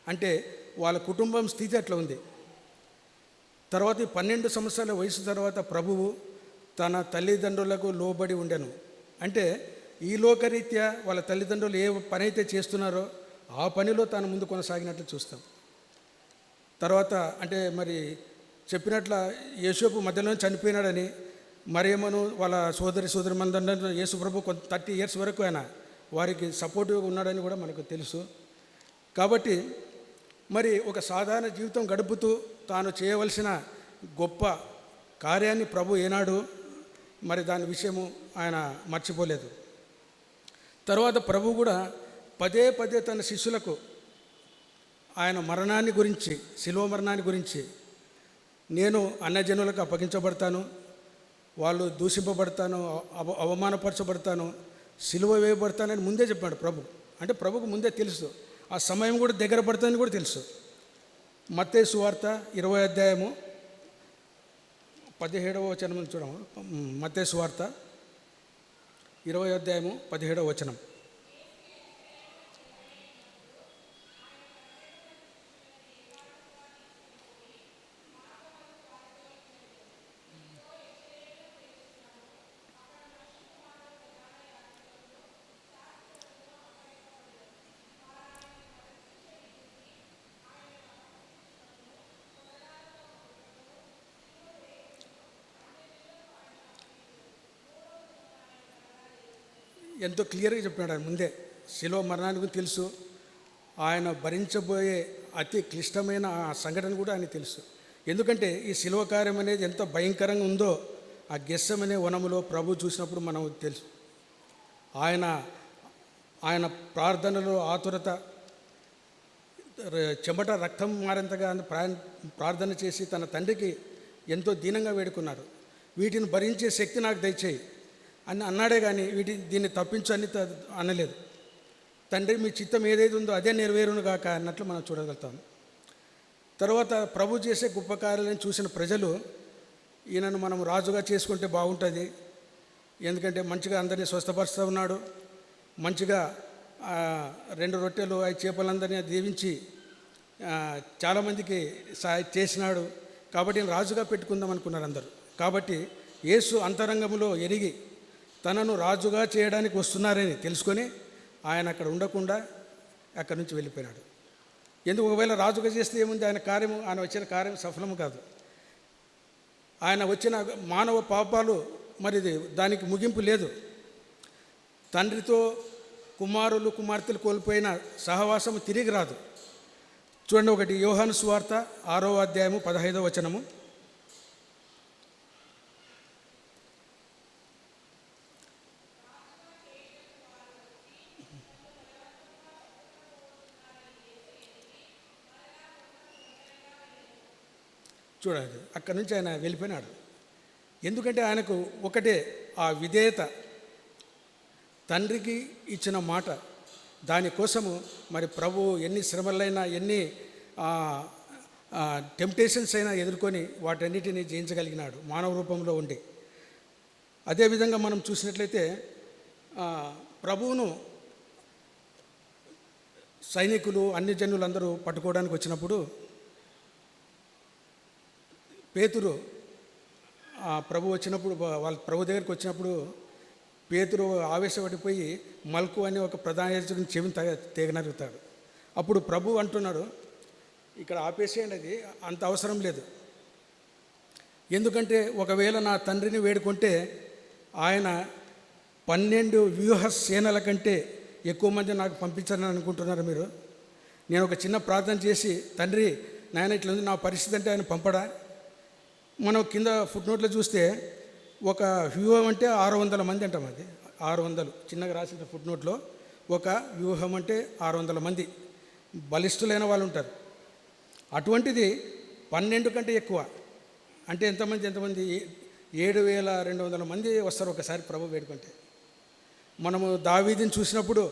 అంటే వాళ్ళ కుటుంబం స్థితి అట్లా ఉంది. తర్వాత 12 సంవత్సరాల వయసు తర్వాత ప్రభువు తన తల్లిదండ్రులకు లోబడి ఉండెను. అంటే ఈ లోకరీత్యా వాళ్ళ తల్లిదండ్రులు ఏ పని అయితే చేస్తున్నారో ఆ పనిలో తాను ముందు కొనసాగినట్లు చూస్తాం. తర్వాత అంటే మరి చెప్పినట్ల యేసోపు మధ్యలోనే చనిపోయినాడని మరియమ్మను వాళ్ళ సోదరి మందందరూ యేసుప్రభు 30 years వరకు ఆయన వారికి సపోర్టివ్గా ఉన్నాడని కూడా మనకు తెలుసు. కాబట్టి మరి ఒక సాధారణ జీవితం గడుపుతూ తాను చేయవలసిన గొప్ప కార్యాన్ని ప్రభు ఏనాడు మరి దాని విషయము ఆయన మర్చిపోలేదు. తర్వాత ప్రభు కూడా పదే తన శిష్యులకు ఆయన మరణాన్ని గురించి, శిలువ మరణాన్ని గురించి, నేను అన్యజనులకు అప్పగించబడతాను, వాళ్ళు దూషింపబడతాను, అవమానపరచబడతాను, శిలువ వేయబడతానని ముందే చెప్పాడు ప్రభు. అంటే ప్రభుకు ముందే తెలుసు, ఆ సమయం కూడా దగ్గర పడుతుందని కూడా తెలుసు. మత్తయి సువార్త 20వ అధ్యాయము 17వ వచనం చూడము. మత్తయి సువార్త 20వ అధ్యాయము 17వ వచనం. ఎంతో క్లియర్గా చెప్పినాడు ఆయన ముందే. శిలువ మరణానికి తెలుసు, ఆయన భరించబోయే అతి క్లిష్టమైన ఆ సంఘటన కూడా ఆయన తెలుసు. ఎందుకంటే ఈ శిలువ కార్యం అనేది ఎంత భయంకరంగా ఉందో ఆ గెస్సెమనే వనములో ప్రభు చూసినప్పుడు మనం తెలుసు. ఆయన ప్రార్థనలో ఆతురత, చెమట రక్తం మారేంతగా ప్రార్థన చేసి తన తండ్రికి ఎంతో దీనంగా వేడుకున్నారు. వీటిని భరించే శక్తి నాకు దయచేయి అని అన్నాడే కానీ దీన్ని తప్పించు అని అనలేదు. తండ్రి మీ చిత్తం ఏదైతే ఉందో అదే నెరవేరును గాక అన్నట్లు మనం చూడగలుగుతాం. తర్వాత ప్రభు చేసే గొప్ప కార్యాలను చూసిన ప్రజలు ఈయనను మనం రాజుగా చేసుకుంటే బాగుంటుంది, ఎందుకంటే మంచిగా అందరినీ స్వస్థపరుస్తూ ఉన్నాడు, మంచిగా 2 రొట్టెలు 5 చేపలందరినీ దీవించి చాలామందికి చేసినాడు, కాబట్టి రాజుగా పెట్టుకుందాం అనుకున్నారు అందరూ. కాబట్టి యేసు అంతరంగంలో ఎరిగి తనను రాజుగా చేయడానికి వస్తున్నారని తెలుసుకొని ఆయన అక్కడ ఉండకుండా అక్కడి నుంచి వెళ్ళిపోయినాడు. ఎందుకు? ఒకవేళ రాజుగా చేస్తే ఏముంది, ఆయన వచ్చిన కార్యం సఫలము కాదు. ఆయన వచ్చిన మానవ పాపాలు మరి దానికి ముగింపు లేదు. తండ్రితో కుమారులు కుమార్తెలు కోల్పోయిన సహవాసము తిరిగి రాదు. చూడండి, ఒకటి యోహాను సువార్త 6వ అధ్యాయము 15వ వచనము. చూడండి, అక్కడి నుంచి ఆయన వెళ్ళిపోయినాడు. ఎందుకంటే ఆయనకు ఒకటే ఆ విధేయత, తండ్రికి ఇచ్చిన మాట. దానికోసము మరి ప్రభు ఎన్ని శ్రమలైనా ఎన్ని టెంప్టేషన్స్ అయినా ఎదుర్కొని వాటన్నిటిని జయించగలిగినాడు మానవ రూపంలో ఉండి. అదేవిధంగా మనం చూసినట్లయితే ప్రభువును సైనికులు అన్ని జనులందరూ పట్టుకోవడానికి వచ్చినప్పుడు పేతురు ప్రభు వచ్చినప్పుడు వాళ్ళ ప్రభు దగ్గరికి వచ్చినప్పుడు పేతురు ఆవేశపడిపోయి మల్కు అని ఒక ప్రధాన యాజకుని చెవిని తెగనరుగుతాడు. అప్పుడు ప్రభు అంటున్నాడు, ఇక్కడ ఆపేసేయండి, అది అంత అవసరం లేదు. ఎందుకంటే ఒకవేళ నా తండ్రిని వేడుకుంటే ఆయన 12 వ్యూహ సేనల కంటే ఎక్కువ మంది నాకు పంపించాలని అనుకుంటున్నారు మీరు. నేను ఒక చిన్న ప్రార్థన చేసి, తండ్రి నాయన ఇట్లా ఉంది నా పరిస్థితి అంటే ఆయన పంపడా? మనం కింద ఫుట్ నోట్లో చూస్తే ఒక వ్యూహం అంటే 600 మంది అంటాం. అది 600 చిన్నగా రాసిన ఫుట్ నోట్లో ఒక వ్యూహం అంటే 600 మంది బలిష్ఠులైన వాళ్ళు ఉంటారు. అటువంటిది 12 కంటే ఎక్కువ అంటే ఎంతమంది 7,200 మంది వస్తారు ఒకసారి ప్రభు వేడుకుంటే. మనము దావీదుని చూసినప్పుడు,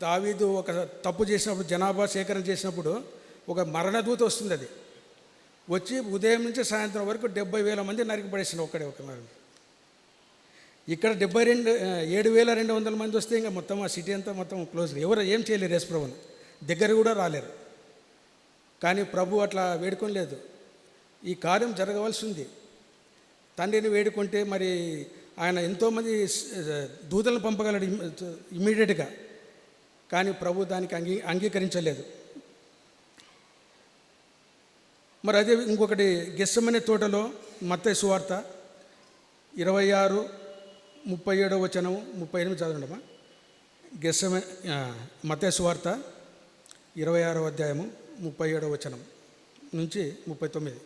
దావీదు ఒక తప్పు చేసినప్పుడు, జనాభా సేకరణ చేసినప్పుడు ఒక మరణదూత వస్తుంది. అది వచ్చి ఉదయం నుంచి సాయంత్రం వరకు 70,000 మంది నరికి పడేసిన ఒక్కడే ఒక మరణం. ఇక్కడ 7,200 మంది వస్తే ఇంకా మొత్తం ఆ సిటీ అంతా మొత్తం క్లోజ్. ఎవరు ఏం చేయలేరు, యేసు ప్రభుని దగ్గర కూడా రాలేరు. కానీ ప్రభు అట్లా వేడుకోలేదు. ఈ కార్యం జరగవలసి ఉంది. తండ్రిని వేడుకుంటే మరి ఆయన ఎంతోమంది దూతలను పంపగలడు ఇమ్మీడియట్గా, కానీ ప్రభు దానికి అంగీకరించలేదు. మరి అదే ఇంకొకటి గెస్సెమనే తోటలో మత్తయి సువార్త 26:37 వచనం 38 చదవండమ్మా. మత్తయి సువార్త 26వ అధ్యాయము 37వ వచనం నుంచి 39.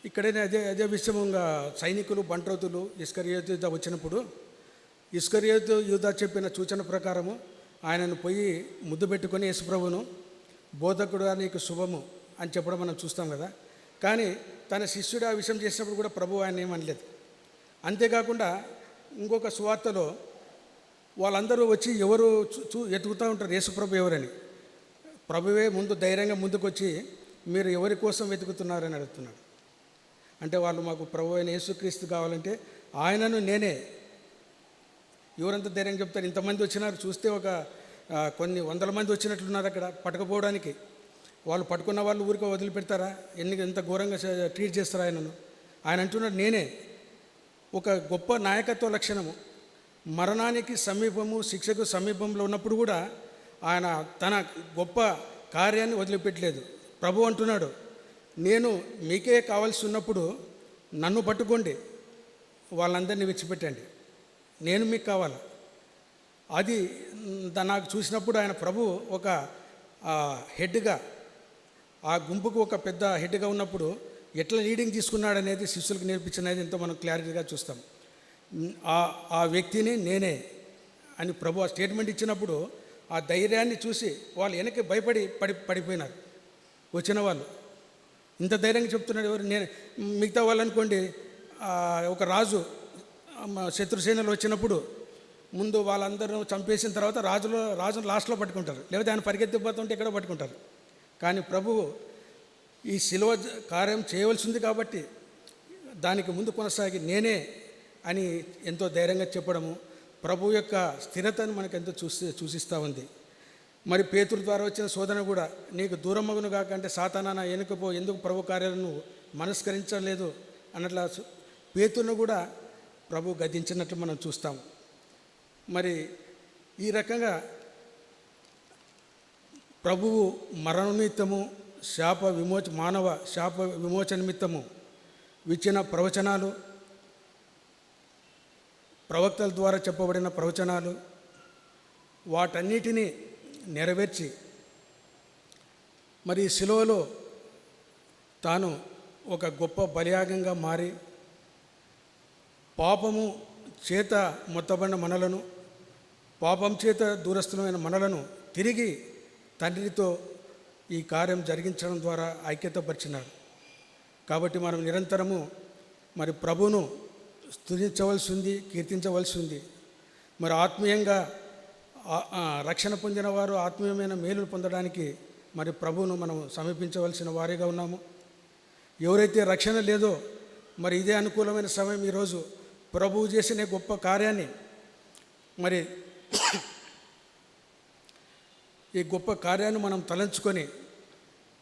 ఇక్కడనే అదే విషయంగా సైనికులు బంట్రోతులు ఇస్కరియోతు యూదా వచ్చినప్పుడు ఇస్కరియోతు యూదా చెప్పిన సూచన ప్రకారము ఆయనను పోయి ముద్దు పెట్టుకొని యేసుప్రభును బోధకుడు నీకు శుభము అని చెప్పడం మనం చూస్తాం కదా. కానీ తన శిష్యుడు ఆ విషయం చేసినప్పుడు కూడా ప్రభు ఆయన ఏమనలేదు. అంతేకాకుండా ఇంకొక సువార్తలో వాళ్ళందరూ వచ్చి ఎవరు ఎతుకుతూ ఉంటారు యేసుప్రభు ఎవరని. ప్రభువే ముందు ధైర్యంగా ముందుకొచ్చి మీరు ఎవరి కోసం వెతుకుతున్నారని అడుగుతున్నాడు. అంటే వాళ్ళు మాకు ప్రభు అయిన యేసుక్రీస్తు కావాలంటే ఆయనను నేనే. ఎవరంత ధైర్యంగా చెప్తారు? ఇంతమంది వచ్చినారు, చూస్తే ఒక కొన్ని వందల మంది వచ్చినట్లున్నారు అక్కడ పట్టుకుపోవడానికి. వాళ్ళు పట్టుకున్న వాళ్ళు ఊరికే వదిలిపెడతారా? ఎంత ఘోరంగా ట్రీట్ చేస్తారు ఆయనను. ఆయన అంటున్నాడు నేనే. ఒక గొప్ప నాయకత్వ లక్షణము. మరణానికి సమీపము, శిక్షకు సమీపంలో ఉన్నప్పుడు కూడా ఆయన తన గొప్ప కార్యాన్ని వదిలిపెట్టలేదు. ప్రభు అంటున్నాడు నేను మీకే కావాల్సి ఉన్నప్పుడు నన్ను పట్టుకోండి, వాళ్ళందరినీ విడిచిపెట్టండి, నేను మీకు కావాలి. అది నాకు చూసినప్పుడు ఆయన ప్రభు ఒక హెడ్గా, ఆ గుంపుకు ఒక పెద్ద హెడ్గా ఉన్నప్పుడు ఎట్లా లీడింగ్ తీసుకున్నాడు అనేది శిష్యులకు నేర్పించినది ఎంతో మనం క్లారిటీగా చూస్తాం. ఆ వ్యక్తిని నేనే అని ప్రభు ఆ స్టేట్మెంట్ ఇచ్చినప్పుడు ఆ ధైర్యాన్ని చూసి వాళ్ళు వెనక్కి భయపడి పడిపోయినారు. వచ్చిన వాళ్ళు ఇంత ధైర్యంగా చెప్తున్నాడు ఎవరు? నేను. మిగతా వాళ్ళు అనుకోండి, ఒక రాజు శత్రుసేనలు వచ్చినప్పుడు ముందు వాళ్ళందరూ చంపేసిన తర్వాత రాజును లాస్ట్లో పట్టుకుంటారు, లేకపోతే ఆయన పరిగెత్తిపోతుంటే ఎక్కడో పట్టుకుంటారు. కానీ ప్రభువు ఈ శిలువ కార్యం చేయవలసింది కాబట్టి దానికి ముందు కొనసాగి నేనే అని ఎంతో ధైర్యంగా చెప్పడము ప్రభు యొక్క స్థిరతను మనకు ఎంతో సూచిస్తూ ఉంది. మరి పేతురు ద్వారా వచ్చిన శోధన కూడా నీకు దూరమగును కాకంటే సాతానా వెనుకపో, ఎందుకు ప్రభు కార్యాలను మనస్కరించలేదు అన్నట్లా పేతురును కూడా ప్రభు గద్దించినట్లు మనం చూస్తాం. మరి ఈ రకంగా ప్రభువు మరణ నిమిత్తము మానవ శాప విమోచన నిమిత్తము ఇచ్చిన ప్రవచనాలు, ప్రవక్తల ద్వారా చెప్పబడిన ప్రవచనాలు, వాటన్నిటినీ నెరవేర్చి మరి శిలువలో తాను ఒక గొప్ప బలియాగంగా మారి పాపము చేత మొత్తబడిన మనలను, పాపం చేత దూరస్థులమైన మనలను తిరిగి తండ్రితో ఈ కార్యం జరిగించడం ద్వారా ఐక్యతపరిచినారు. కాబట్టి మనం నిరంతరము మరి ప్రభువును స్తుతించవలసి ఉంది, కీర్తించవలసి ఉంది. మరి ఆత్మీయంగా రక్షణ పొందిన వారు ఆత్మీయమైన మేలులు పొందడానికి మరి ప్రభువును మనం సమీపించవలసిన వారిగా ఉన్నాము. ఎవరైతే రక్షణ లేదో మరి ఇదే అనుకూలమైన సమయం. ఈరోజు ప్రభువు చేసిన గొప్ప కార్యాన్ని, మరి ఈ గొప్ప కార్యాన్ని మనం తలంచుకొని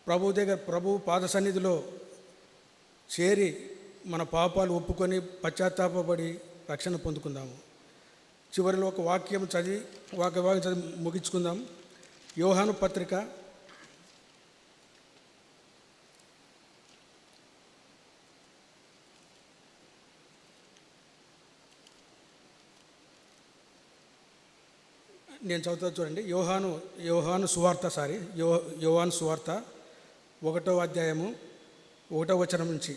ప్రభు పాద సన్నిధిలో చేరి మన పాపాలు ఒప్పుకొని పశ్చాత్తాపడి రక్షణ పొందుకుందాము. చివరిలో ఒక వాక్యం చదివి ముగించుకుందాం. యోహాను పత్రిక 1వ అధ్యాయము 1వ వచనం నుంచి.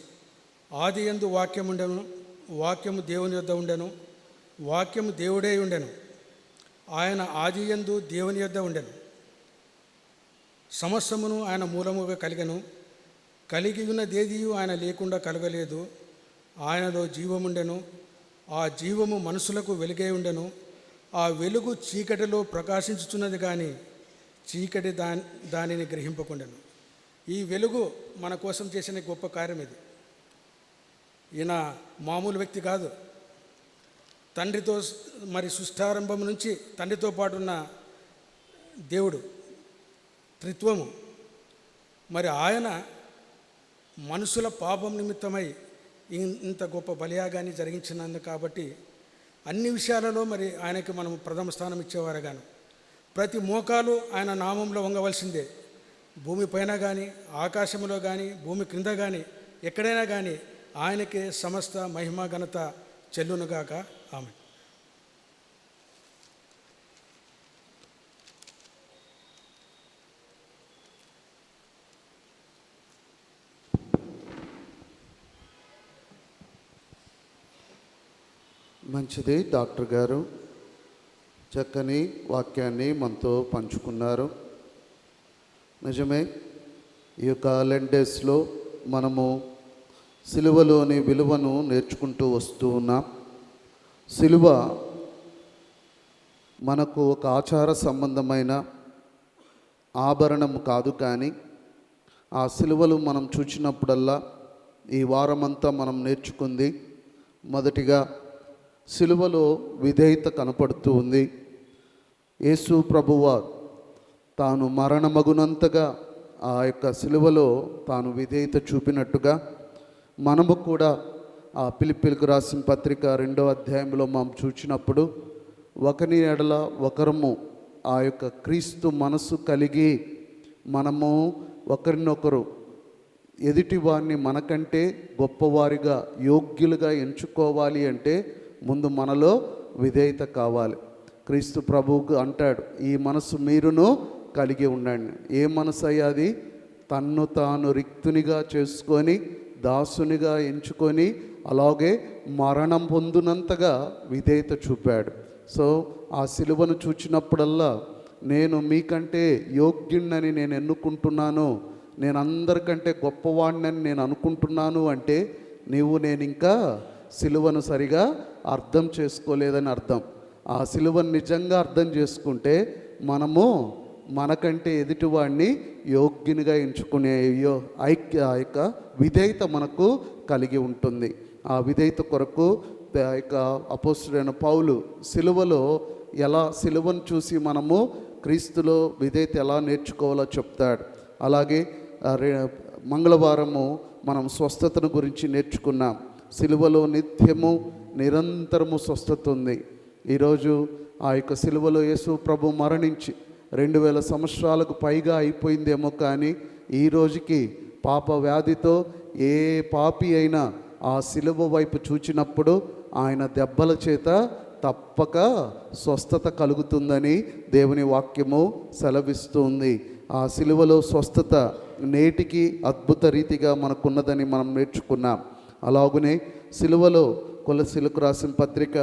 ఆది యందు వాక్యము ఉండెను, వాక్యము దేవుని యొద్ద ఉండెను, వాక్యము దేవుడే ఉండెను. ఆయన ఆదియందు దేవుని యొద్ద ఉండెను. సమస్తమును ఆయన మూలముగా కలిగెను. కలిగి ఉన్నదేదియు ఆయన లేకుండా కలగలేదు. ఆయనలో జీవముండెను. ఆ జీవము మనుషులకు వెలుగై ఉండెను. ఆ వెలుగు చీకటిలో ప్రకాశించుచున్నది కానీ చీకటి దానిని గ్రహింపకుండెను. ఈ వెలుగు మన కోసం చేసిన గొప్ప కార్యం ఇది. ఈయన మామూలు వ్యక్తి కాదు. తండ్రితో మరి సృష్టారంభం నుంచి తండ్రితో పాటు ఉన్న దేవుడు, త్రిత్వము. మరి ఆయన మనుషుల పాపం నిమిత్తమై ఇంత గొప్ప బలియాగాన్ని జరిగించినందుకు కాబట్టి అన్ని విషయాలలో మరి ఆయనకి మనం ప్రథమ స్థానం ఇచ్చేవారు గాను. ప్రతి మోకాలు ఆయన నామంలో వంగవలసిందే. భూమిపైన కానీ, ఆకాశంలో కానీ, భూమి క్రింద కానీ, ఎక్కడైనా కానీ ఆయనకే సమస్త మహిమ ఘనత చెల్లునుగాక. ఆమె. మంచిది. డాక్టర్ గారు చక్కని వాక్యాన్ని మనతో పంచుకున్నారు. నిజమే, ఈ యొక్క లెంట్ డేస్లో మనము సిలువలోని విలువను నేర్చుకుంటూ వస్తూ ఉన్నాం. సిలువ మనకు ఒక ఆచార సంబంధమైన ఆభరణం కాదు, కానీ ఆ సిలువలు మనం చూచినప్పుడల్లా ఈ వారమంతా మనం నేర్చుకుంది మొదటిగా సిలువలో విధేయత కనపడుతూ ఉంది. యేసు ప్రభువారు తాను మరణమగునంతగా ఆ యొక్క సిలువలో తాను విధేయత చూపినట్టుగా మనము కూడా ఆ ఫిలిప్పీలకు రాసిన పత్రిక 2వ అధ్యాయంలో మనం చూచినప్పుడు ఒకరి ఎడల ఒకరము ఆ యొక్క క్రీస్తు మనసు కలిగి మనము ఒకరినొకరు ఎదుటి వారిని మనకంటే గొప్పవారిగా యోగ్యులుగా ఎంచుకోవాలి అంటే ముందు మనలో విధేయత కావాలి. క్రీస్తు ప్రభువుకు అంటాడు, ఈ మనసు మీరును కలిగి ఉండండి. ఏ మనసు అయ్యాది? తన్ను తాను రిక్తునిగా చేసుకొని దాసునిగా ఎంచుకొని అలాగే మరణం పొందినంతగా విధేయత చూపాడు. సో ఆ సిలువను చూచినప్పుడల్లా నేను మీకంటే యోగ్యుణ్ణని నేను ఎన్నుకుంటున్నాను, నేను అందరికంటే గొప్పవాడినని నేను అనుకుంటున్నాను అంటే నేను ఇంకా సిలువను సరిగా అర్థం చేసుకోలేదని అర్థం. ఆ సిలువను నిజంగా అర్థం చేసుకుంటే మనము మనకంటే ఎదుటివాడిని యోగ్యునిగా ఎంచుకునే ఆ యొక్క విధేయత మనకు కలిగి ఉంటుంది. ఆ విధేయత కొరకు ఆ యొక్క అపోస్తలుడైన పౌలు సిలువలో ఎలా సిలువను చూసి మనము క్రీస్తులో విధేయత ఎలా నేర్చుకోవాలో చెప్తాడు. అలాగే మంగళవారము మనం స్వస్థతను గురించి నేర్చుకున్నాం. సిలువలో నిత్యము నిరంతరము స్వస్థత ఉంది. ఈరోజు ఆ యొక్క సిలువలో యేసు ప్రభు మరణించి 2000 సంవత్సరాలకు పైగా అయిపోయిందేమో, కానీ ఈ రోజుకి పాప వ్యాధితో ఏ పాపి అయినా ఆ సిలువ వైపు చూచినప్పుడు ఆయన దెబ్బల చేత తప్పక స్వస్థత కలుగుతుందని దేవుని వాక్యము సెలవిస్తుంది. ఆ సిలువలో స్వస్థత నేటికి అద్భుత రీతిగా మనకున్నదని మనం నేర్చుకున్నాం. అలాగనే సిలువలో కొలసీలకు రాసిన పత్రిక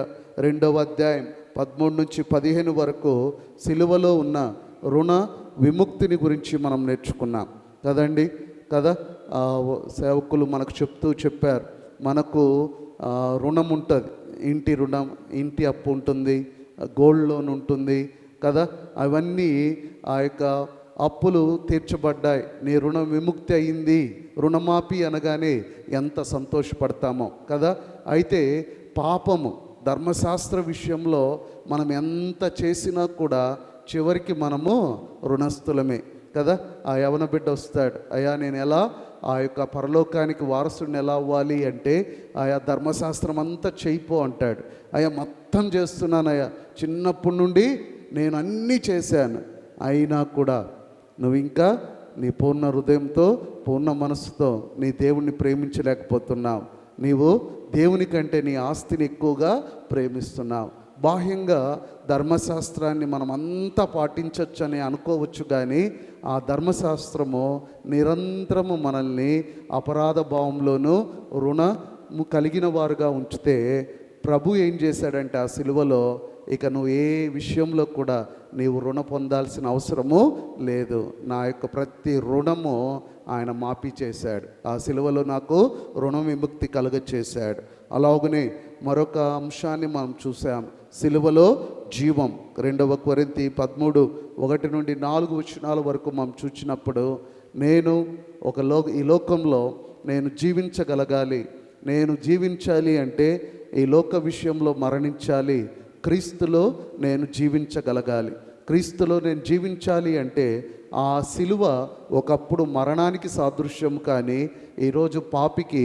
2వ అధ్యాయం 13 నుంచి 15 వరకు సిలువలో ఉన్న రుణ విముక్తిని గురించి మనం నేర్చుకున్నాం కదండి. సేవకులు మనకు చెప్పారు, మనకు రుణం ఉంటుంది, ఇంటి రుణం, ఇంటి అప్పు ఉంటుంది, గోల్డ్ లోన్ ఉంటుంది కదా. అవన్నీ ఆ యొక్క అప్పులు తీర్చబడ్డాయి, నీ రుణం విముక్తి అయింది, రుణమాఫీ అనగానే ఎంత సంతోషపడతామో కదా. అయితే పాపము ధర్మశాస్త్ర విషయంలో మనం ఎంత చేసినా కూడా చివరికి మనము రుణస్థులమే కదా. ఆ యవన బిడ్డ వస్తాడు, అయ్యా నేను ఎలా ఆ యొక్క పరలోకానికి వారసుడిని ఎలా అవ్వాలి అంటే ఆయా ధర్మశాస్త్రం అంతా చేయిపో అంటాడు. అయ్యా మొత్తం చేస్తున్నానయ్యా, చిన్నప్పటి నుండి నేను అన్నీ చేశాను, అయినా కూడా నువ్వు ఇంకా నీ పూర్ణ హృదయంతో పూర్ణ మనసుతో నీ దేవుణ్ణి ప్రేమించలేకపోతున్నావు. నీవు దేవుని కంటే నీ ఆస్తిని ఎక్కువగా ప్రేమిస్తున్నావు. బాహ్యంగా ధర్మశాస్త్రాన్ని మనం అంతా పాటించవచ్చు అని అనుకోవచ్చు, కానీ ఆ ధర్మశాస్త్రము నిరంతరము మనల్ని అపరాధ భావంలోనూ రుణము కలిగిన వారుగా ఉంచితే ప్రభు ఏం చేశాడంటే ఆ సిలువలో ఇక నువ్వు ఏ విషయంలో కూడా నీవు రుణ పొందాల్సిన అవసరము లేదు. నా యొక్క ప్రతి రుణము ఆయన మాఫీ చేశాడు. ఆ సిలువలో నాకు రుణ విముక్తి కలుగచేశాడు. అలాగనే మరొక అంశాన్ని మనం చూసాం, సిలువలో జీవం. 2 కొరింథీ 13:1-4 వరకు మనం చూసినప్పుడు, నేను ఈ లోకంలో నేను జీవించగలగాలి, నేను జీవించాలి అంటే ఈ లోక విషయంలో మరణించాలి, క్రీస్తులో నేను జీవించగలగాలి. క్రీస్తులో నేను జీవించాలి అంటే ఆ సిలువ ఒకప్పుడు మరణానికి సాదృశ్యం, కానీ ఈరోజు పాపికి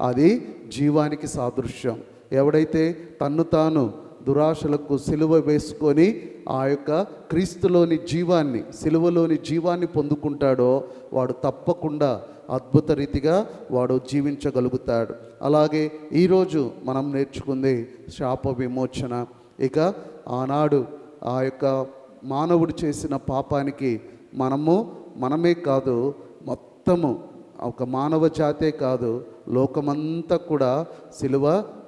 అది జీవానికి సాదృశ్యం. ఎవడైతే తన్ను తాను దురాశలకు సిలువ వేసుకొని ఆ యొక్క క్రీస్తులోని జీవాన్ని, సిలువలోని జీవాన్ని పొందుకుంటాడో వాడు తప్పకుండా అద్భుత రీతిగా వాడు జీవించగలుగుతాడు. అలాగే ఈరోజు మనం నేర్చుకుంది శాప విమోచన. ఇక ఆనాడు ఆ యొక్క మానవుడు చేసిన పాపానికి మనమే కాదు, మొత్తము ఒక మానవ జాతే కాదు, లోకమంతా కూడా సిలువ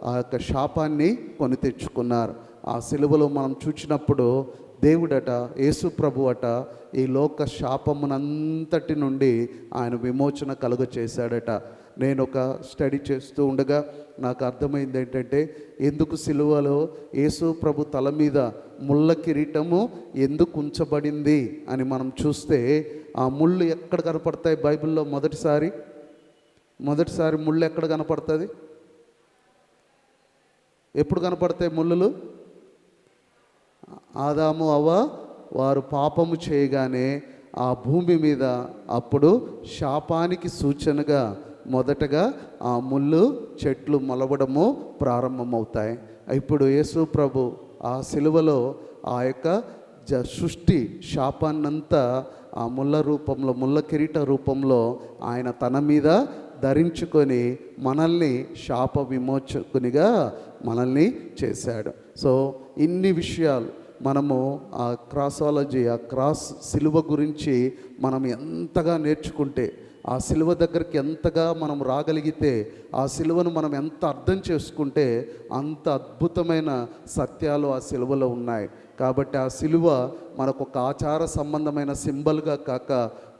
ఆ యొక్క శాపాన్ని కొని తెచ్చుకున్నారు. ఆ సిలువలో మనం చూసినప్పుడు దేవుడట, యేసు ప్రభు అట, ఈ లోక శాపమునంతటి నుండి ఆయన విమోచన కలుగ చేశాడట. నేను ఒక స్టడీ చేస్తూ ఉండగా నాకు అర్థమైంది ఏంటంటే, ఎందుకు సిలువలో యేసు ప్రభు తల మీద ముళ్ళ కిరీటము ఎందుకు ఉంచబడింది అని మనం చూస్తే, ఆ ముళ్ళు ఎక్కడ కనపడతాయి బైబిల్లో? మొదటిసారి ముళ్ళు ఎక్కడ కనపడుతుంది? ఎప్పుడు కనపడతాయి ముళ్ళులు? ఆదాము అవ్వ వారు పాపము చేయగానే ఆ భూమి మీద అప్పుడు శాపానికి సూచనగా మొదటగా ఆ ముళ్ళు చెట్లు మొలవడము ప్రారంభమవుతాయి. ఇప్పుడు యేసు ప్రభు ఆ సిలువలో ఆ యొక్క సృష్టి శాపాన్నంతా ఆ ముళ్ళ కిరీట రూపంలో ఆయన తన మీద ధరించుకొని మనల్ని శాప విమోచకునిగా మనల్ని చేశాడు. సో ఇన్ని విషయాలు మనము ఆ క్రాసాలజీ, ఆ క్రాస్ సిలువ గురించి మనం ఎంతగా నేర్చుకుంటే, ఆ సిలువ దగ్గరికి ఎంతగా మనం రాగలిగితే, ఆ సిలువను మనం ఎంత అర్థం చేసుకుంటే అంత అద్భుతమైన సత్యాలు ఆ సిలువలో ఉన్నాయి. కాబట్టి ఆ సిలువ మనకు ఒక ఆచార సంబంధమైన సింబల్గా కాక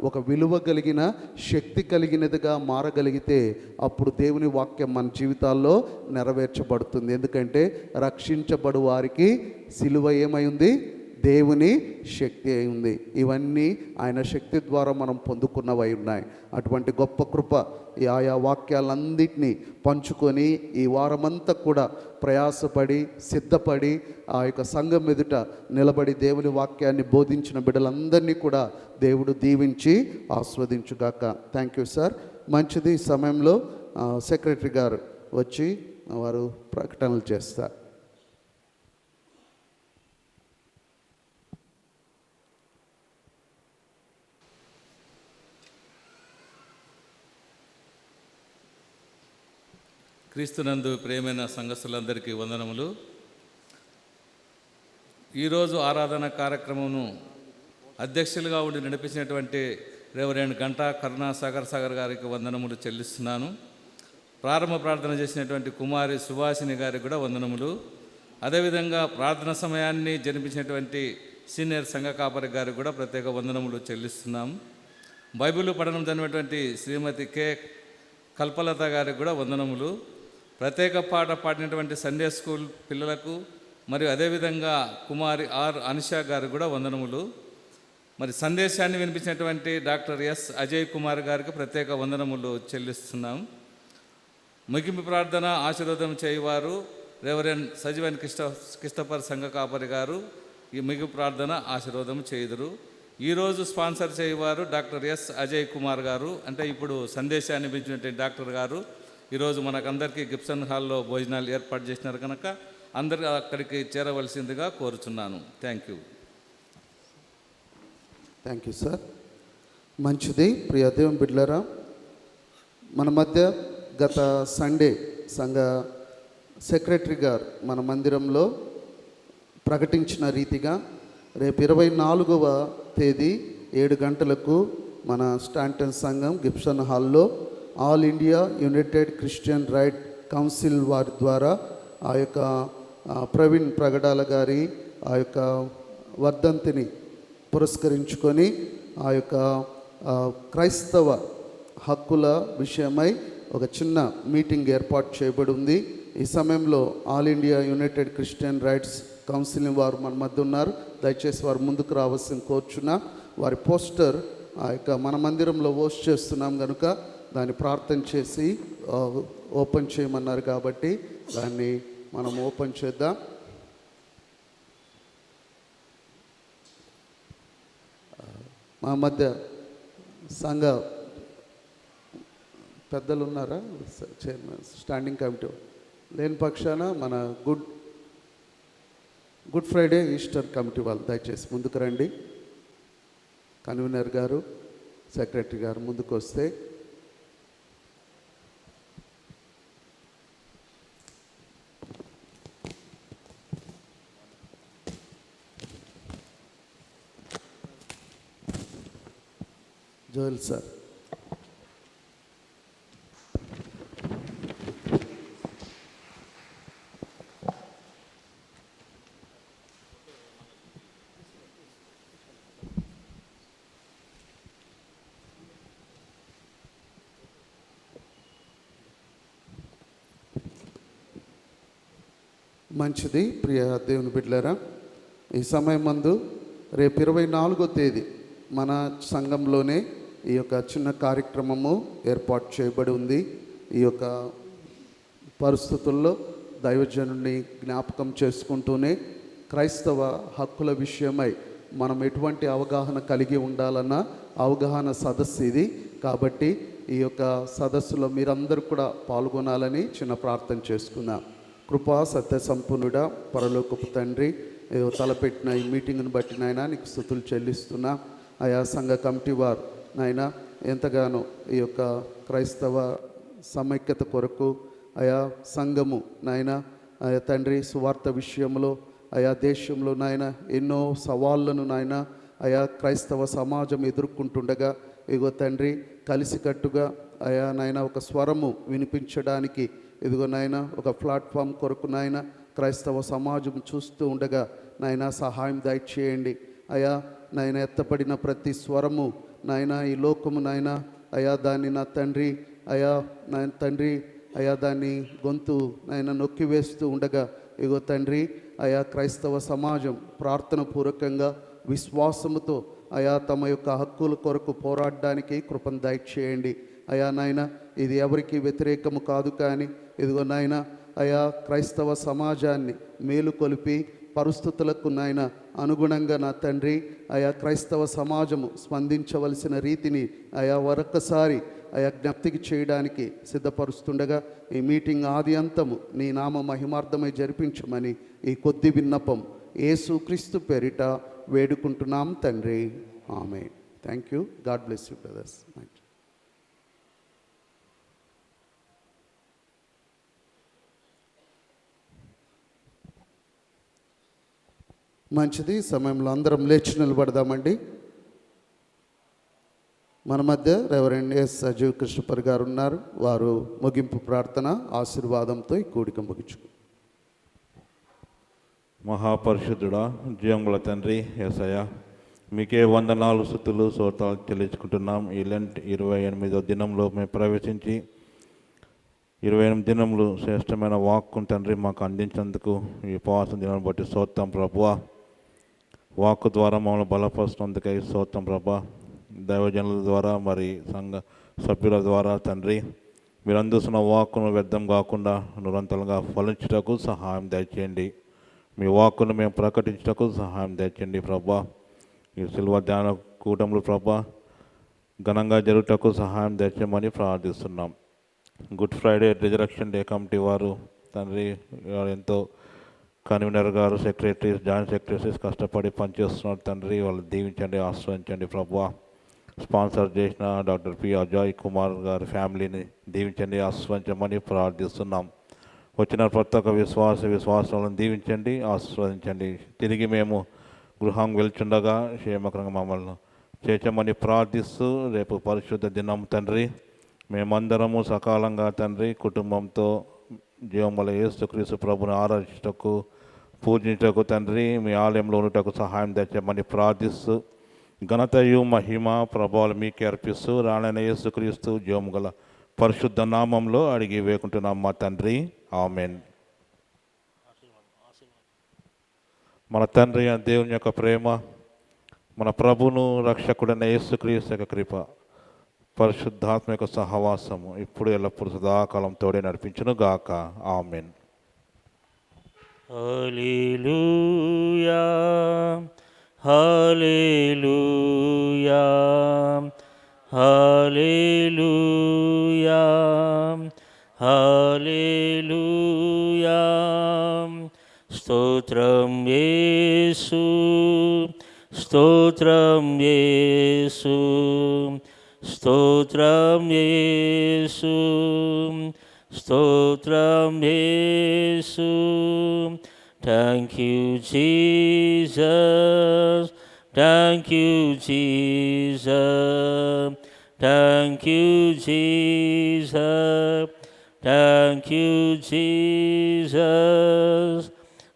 ఒక విలువ కలిగిన, శక్తి కలిగినదిగా మారగలిగితే అప్పుడు దేవుని వాక్యం మన జీవితాల్లో నెరవేర్చబడుతుంది. ఎందుకంటే రక్షించబడు వారికి సిలువ ఏమై ఉంది? దేవుని శక్తి అయి ఉంది. ఇవన్నీ ఆయన శక్తి ద్వారా మనం పొందుకున్నవై ఉన్నాయి. అటువంటి గొప్ప కృప ఈ ఆయా వాక్యాలన్నింటినీ పంచుకొని ఈ వారమంతా కూడా ప్రయాసపడి సిద్ధపడి ఆ యొక్క సంఘం ఎదుట నిలబడి దేవుని వాక్యాన్ని బోధించిన బిడ్డలందరినీ కూడా దేవుడు దీవించి ఆస్వాదించుగాక. Thank you sir. మంచిది. ఈ సమయంలో సెక్రటరీ గారు వచ్చి వారు ప్రకటనలు చేస్తారు. క్రీస్తునందు ప్రియమైన సంఘస్థులందరికీ వందనములు. ఈరోజు ఆరాధన కార్యక్రమమును అధ్యక్షులుగా ఉండి నడిపించినటువంటి రెవరెండ్ గంటా కరుణాసాగర్ గారికి వందనములు చెల్లిస్తున్నాను. ప్రారంభ ప్రార్థన చేసినటువంటి కుమారి సుభాషిణి గారికి కూడా వందనములు. అదేవిధంగా ప్రార్థన సమయాన్ని జరిపించినటువంటి సీనియర్ సంఘ కాపరి గారికి కూడా ప్రత్యేక వందనములు చెల్లిస్తున్నాం. బైబిల్ పఠనం జరిగినటువంటి శ్రీమతి కె కల్పలత గారికి కూడా వందనములు. ప్రత్యేక పాట పాడినటువంటి సండే స్కూల్ పిల్లలకు మరియు అదేవిధంగా కుమారి ఆర్ అనిషా గారికి కూడా వందనములు. మరి సందేశాన్ని వినిపించినటువంటి డాక్టర్ ఎస్ అజయ్ కుమార్ గారికి ప్రత్యేక వందనములు చెల్లిస్తున్నాం. ముగింపు ప్రార్థన ఆశీర్వాదం చేయవారు రెవరెండ్ సజీవన్ కిష్టపర్ సంఘ కాపరి గారు ఈ ముగింపు ప్రార్థన ఆశీర్వాదం చేయుదురు. ఈరోజు స్పాన్సర్ చేయవారు డాక్టర్ ఎస్ అజయ్ కుమార్ గారు. అంటే ఇప్పుడు సందేశాన్ని ఇచ్చినటువంటి డాక్టర్ గారు ఈరోజు మనకందరికీ గిబ్సన్ హాల్లో భోజనాలు ఏర్పాటు చేసినారు కనుక అందరూ అక్కడికి చేరవలసిందిగా కోరుచున్నాను. Thank you. Thank you sir. మంచిది. ప్రియ దేవుని బిడ్డలారా, మన మధ్య గత సండే సంఘ సెక్రటరీ గారు మన మందిరంలో ప్రకటించిన రీతిగా రేపు 24వ తేదీ 7 గంటలకు మన స్టాంటన్ సంఘం గిబ్సన్ హాల్లో all India United Christian right council వారి ద్వారా ఆ యొక్క ప్రవీణ్ ప్రగడాల గారి ఆ యొక్క వర్ధంతిని పురస్కరించుకొని ఆ యొక్క క్రైస్తవ హక్కుల విషయమై ఒక చిన్న మీటింగ్ ఏర్పాటు చేయబడి ఉంది. ఈ సమయంలో all India United Christian rights council వారు మన మధ్య ఉన్నారు. దయచేసి వారు ముందుకు రావాల్సిన కోరుచున్నా. వారి పోస్టర్ ఆ యొక్క మన మందిరంలో పోస్ట్ చేస్తున్నాం కనుక దాన్ని ప్రార్థన చేసి ఓపెన్ చేయమన్నారు కాబట్టి దాన్ని మనం ఓపెన్ చేద్దాం. మా మధ్య సంఘ పెద్దలు ఉన్నారా? చైర్మన్, స్టాండింగ్ కమిటీ లేని పక్షాన మన గుడ్ ఫ్రైడే ఈస్టర్ కమిటీ వాళ్ళు దయచేసి ముందుకు రండి. కన్వీనర్ గారు, సెక్రటరీ గారు ముందుకు వస్తే జోయల్ సార్. మంచిది. ప్రియ దేవుని బిడ్డలారా, ఈ సమయం మందు రేపు 24వ తేదీ మన సంఘంలోనే ఈ యొక్క చిన్న కార్యక్రమము ఏర్పాటు చేయబడి ఉంది. ఈ యొక్క పరిస్థితుల్లో దైవజనుడిని జ్ఞాపకం చేసుకుంటూనే క్రైస్తవ హక్కుల విషయమై మనం ఎటువంటి అవగాహన కలిగి ఉండాలన్న అవగాహన సదస్సు ఇది. కాబట్టి ఈ యొక్క సదస్సులో మీరందరూ కూడా పాల్గొనాలని చిన్న ప్రార్థన చేసుకుందాం. కృపా సత్య సంపూర్ణుడా, పరలోకపు తండ్రి, ఏదో తలపెట్టిన ఈ మీటింగ్ను బట్టి నాయన నీకు స్తుతులు చెల్లిస్తున్నా. ఆయా సంఘ కమిటీ వారు నాయన ఎంతగానో ఈ యొక్క క్రైస్తవ సమైక్యత కొరకు ఆయా సంఘము నాయన ఆయా తండ్రి సువార్త విషయంలో ఆయా దేశంలో నాయన ఎన్నో సవాళ్ళను నాయన ఆయా క్రైస్తవ సమాజం ఎదుర్కొంటుండగా ఇగో తండ్రి కలిసికట్టుగా ఆయా నాయన ఒక స్వరము వినిపించడానికి ఇదిగో నాయన ఒక ప్లాట్ఫామ్ కొరకు నాయన క్రైస్తవ సమాజం చూస్తూ ఉండగా నాయన సహాయం దయచేయండి. అయా నాయన ఎత్తపడిన ప్రతి స్వరము నాయన ఈ లోకము నాయన అయా దాన్ని నా తండ్రి అయా నాయన తండ్రి అయా దాన్ని గొంతు నాయన నొక్కివేస్తూ ఉండగా ఇగో తండ్రి అయా క్రైస్తవ సమాజం ప్రార్థన పూర్వకంగా విశ్వాసముతో అయా తమ యొక్క హక్కుల కొరకు పోరాడడానికి కృపను దయచేయండి. అయా నాయన ఇది ఎవరికి వ్యతిరేకము కాదు, కానీ ఇదిగో నాయన అయా క్రైస్తవ సమాజాన్ని మేలుకొలిపి పరిస్థితులకు నాయన అనుగుణంగా నా తండ్రి ఆయా క్రైస్తవ సమాజము స్పందించవలసిన రీతిని ఆయా మరొకసారి ఆయా జ్ఞప్తికి చేయడానికి సిద్ధపరుస్తుండగా ఈ మీటింగ్ ఆది అంతము నీ నామ మహిమార్థమై జరిపించమని ఈ కొద్ది విన్నపం యేసుక్రీస్తు పేరిట వేడుకుంటున్నాం తండ్రి. ఆమేన్. Thank you. God bless you brothers. మంచిది. సమయంలో అందరం లేచి నిలబడదామండి. మన మధ్య రెవరెండ్ ఎస్ అజీవ్ కృష్ణపర్ గారు ఉన్నారు. వారు ముగింపు ప్రార్థన ఆశీర్వాదంతో ఈ కూడిక ముగించుకు. మహాపరిశుద్ధుడా, జీవంగల తండ్రి యేసయ్య, మీకే వందనాలు స్తుతులు స్తోత్రాలు చెల్లించుకుంటున్నాం. ఈ లెంట్ 28వ దినంలో మేము ప్రవేశించి 28 దినములు శ్రేష్టమైన వాక్కును తండ్రి మాకు అందించినందుకు ఈ ఉపవాసం దినాన్ని బట్టి స్తోత్రం ప్రభువా. వాక్కు ద్వారా మమ్మల్ని బలపరుస్తున్నందుకై స్తోత్రం ప్రభా. దైవజనుల ద్వారా మరి సంఘ సభ్యుల ద్వారా తండ్రి మీరు అందిస్తున్న వాక్కును వ్యర్థం కాకుండా నిరంతరంగా ఫలించుటకు సహాయం దయచేయండి. మీ వాక్కును మేము ప్రకటించుటకు సహాయం దయచేయండి ప్రభా. ఈ సిల్వ ధ్యాన కూటములు ప్రభా ఘనంగా జరుగుటకు సహాయం దయచేయమని ప్రార్థిస్తున్నాం. Good Friday resurrection day committee వారు తండ్రి ఎంతో కన్వీనర్ గారు, సెక్రటరీస్, జాయింట్ సెక్రటరీస్ కష్టపడి పనిచేస్తున్నారు తండ్రి. వాళ్ళు దీవించండి, ఆశ్రయించండి ప్రభా. స్పాన్సర్ చేసిన డాక్టర్ పి అజయ్ కుమార్ గారి ఫ్యామిలీని దీవించండి, ఆశ్రయించమని ప్రార్థిస్తున్నాం. వచ్చిన ప్రతి ఒక్క విశ్వాసాలను దీవించండి, ఆశీర్వదించండి. తిరిగి మేము గృహం వెళ్తుండగా క్షేమకరంగా మమ్మల్ని చేర్చమని ప్రార్థిస్తూ రేపు పరిశుద్ధ దినం తండ్రి మేమందరము సకాలంగా తండ్రి కుటుంబంతో జీవముల యేసుక్రీస్తు ప్రభుని ఆరాధించుటకు పూజించటకు తండ్రి మీ ఆలయంలో ఉండుటకు సహాయం తెచ్చమని ప్రార్థిస్తూ ఘనతయు మహిమ ప్రభావాలు మీకే అర్పిస్తూ రానైన యేసుక్రీస్తు జీవము గల పరిశుద్ధ నామంలో అడిగి వేకుంటున్నాం మా తండ్రి ఆమెన్. మన తండ్రి అయిన దేవుని యొక్క ప్రేమ, మన ప్రభును రక్షకుడైన యేసుక్రీస్తు యొక్క కృప, పరిశుద్ధాత్మ యొక్క సహవాసము ఇప్పుడు ఎల్లప్పుడు సదాకాలం తోడే నడిపించును గాక. ఆమెన్. హల్లెలూయా హల్లెలూయా హల్లెలూయా హల్లెలూయా. స్తోత్రం యేసు స్తోత్రం యేసు స్తోత్రం యేసు స్తోత్రం యేసు. Thank you Jesus, thank you Jesus, thank you Jesus, thank you Jesus.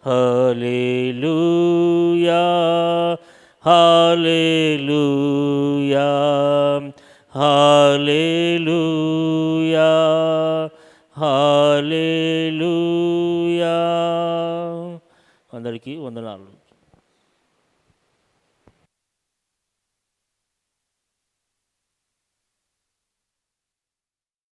Hallelujah, hallelujah, hallelujah, hallelujah. అందరికీ వందనాలు.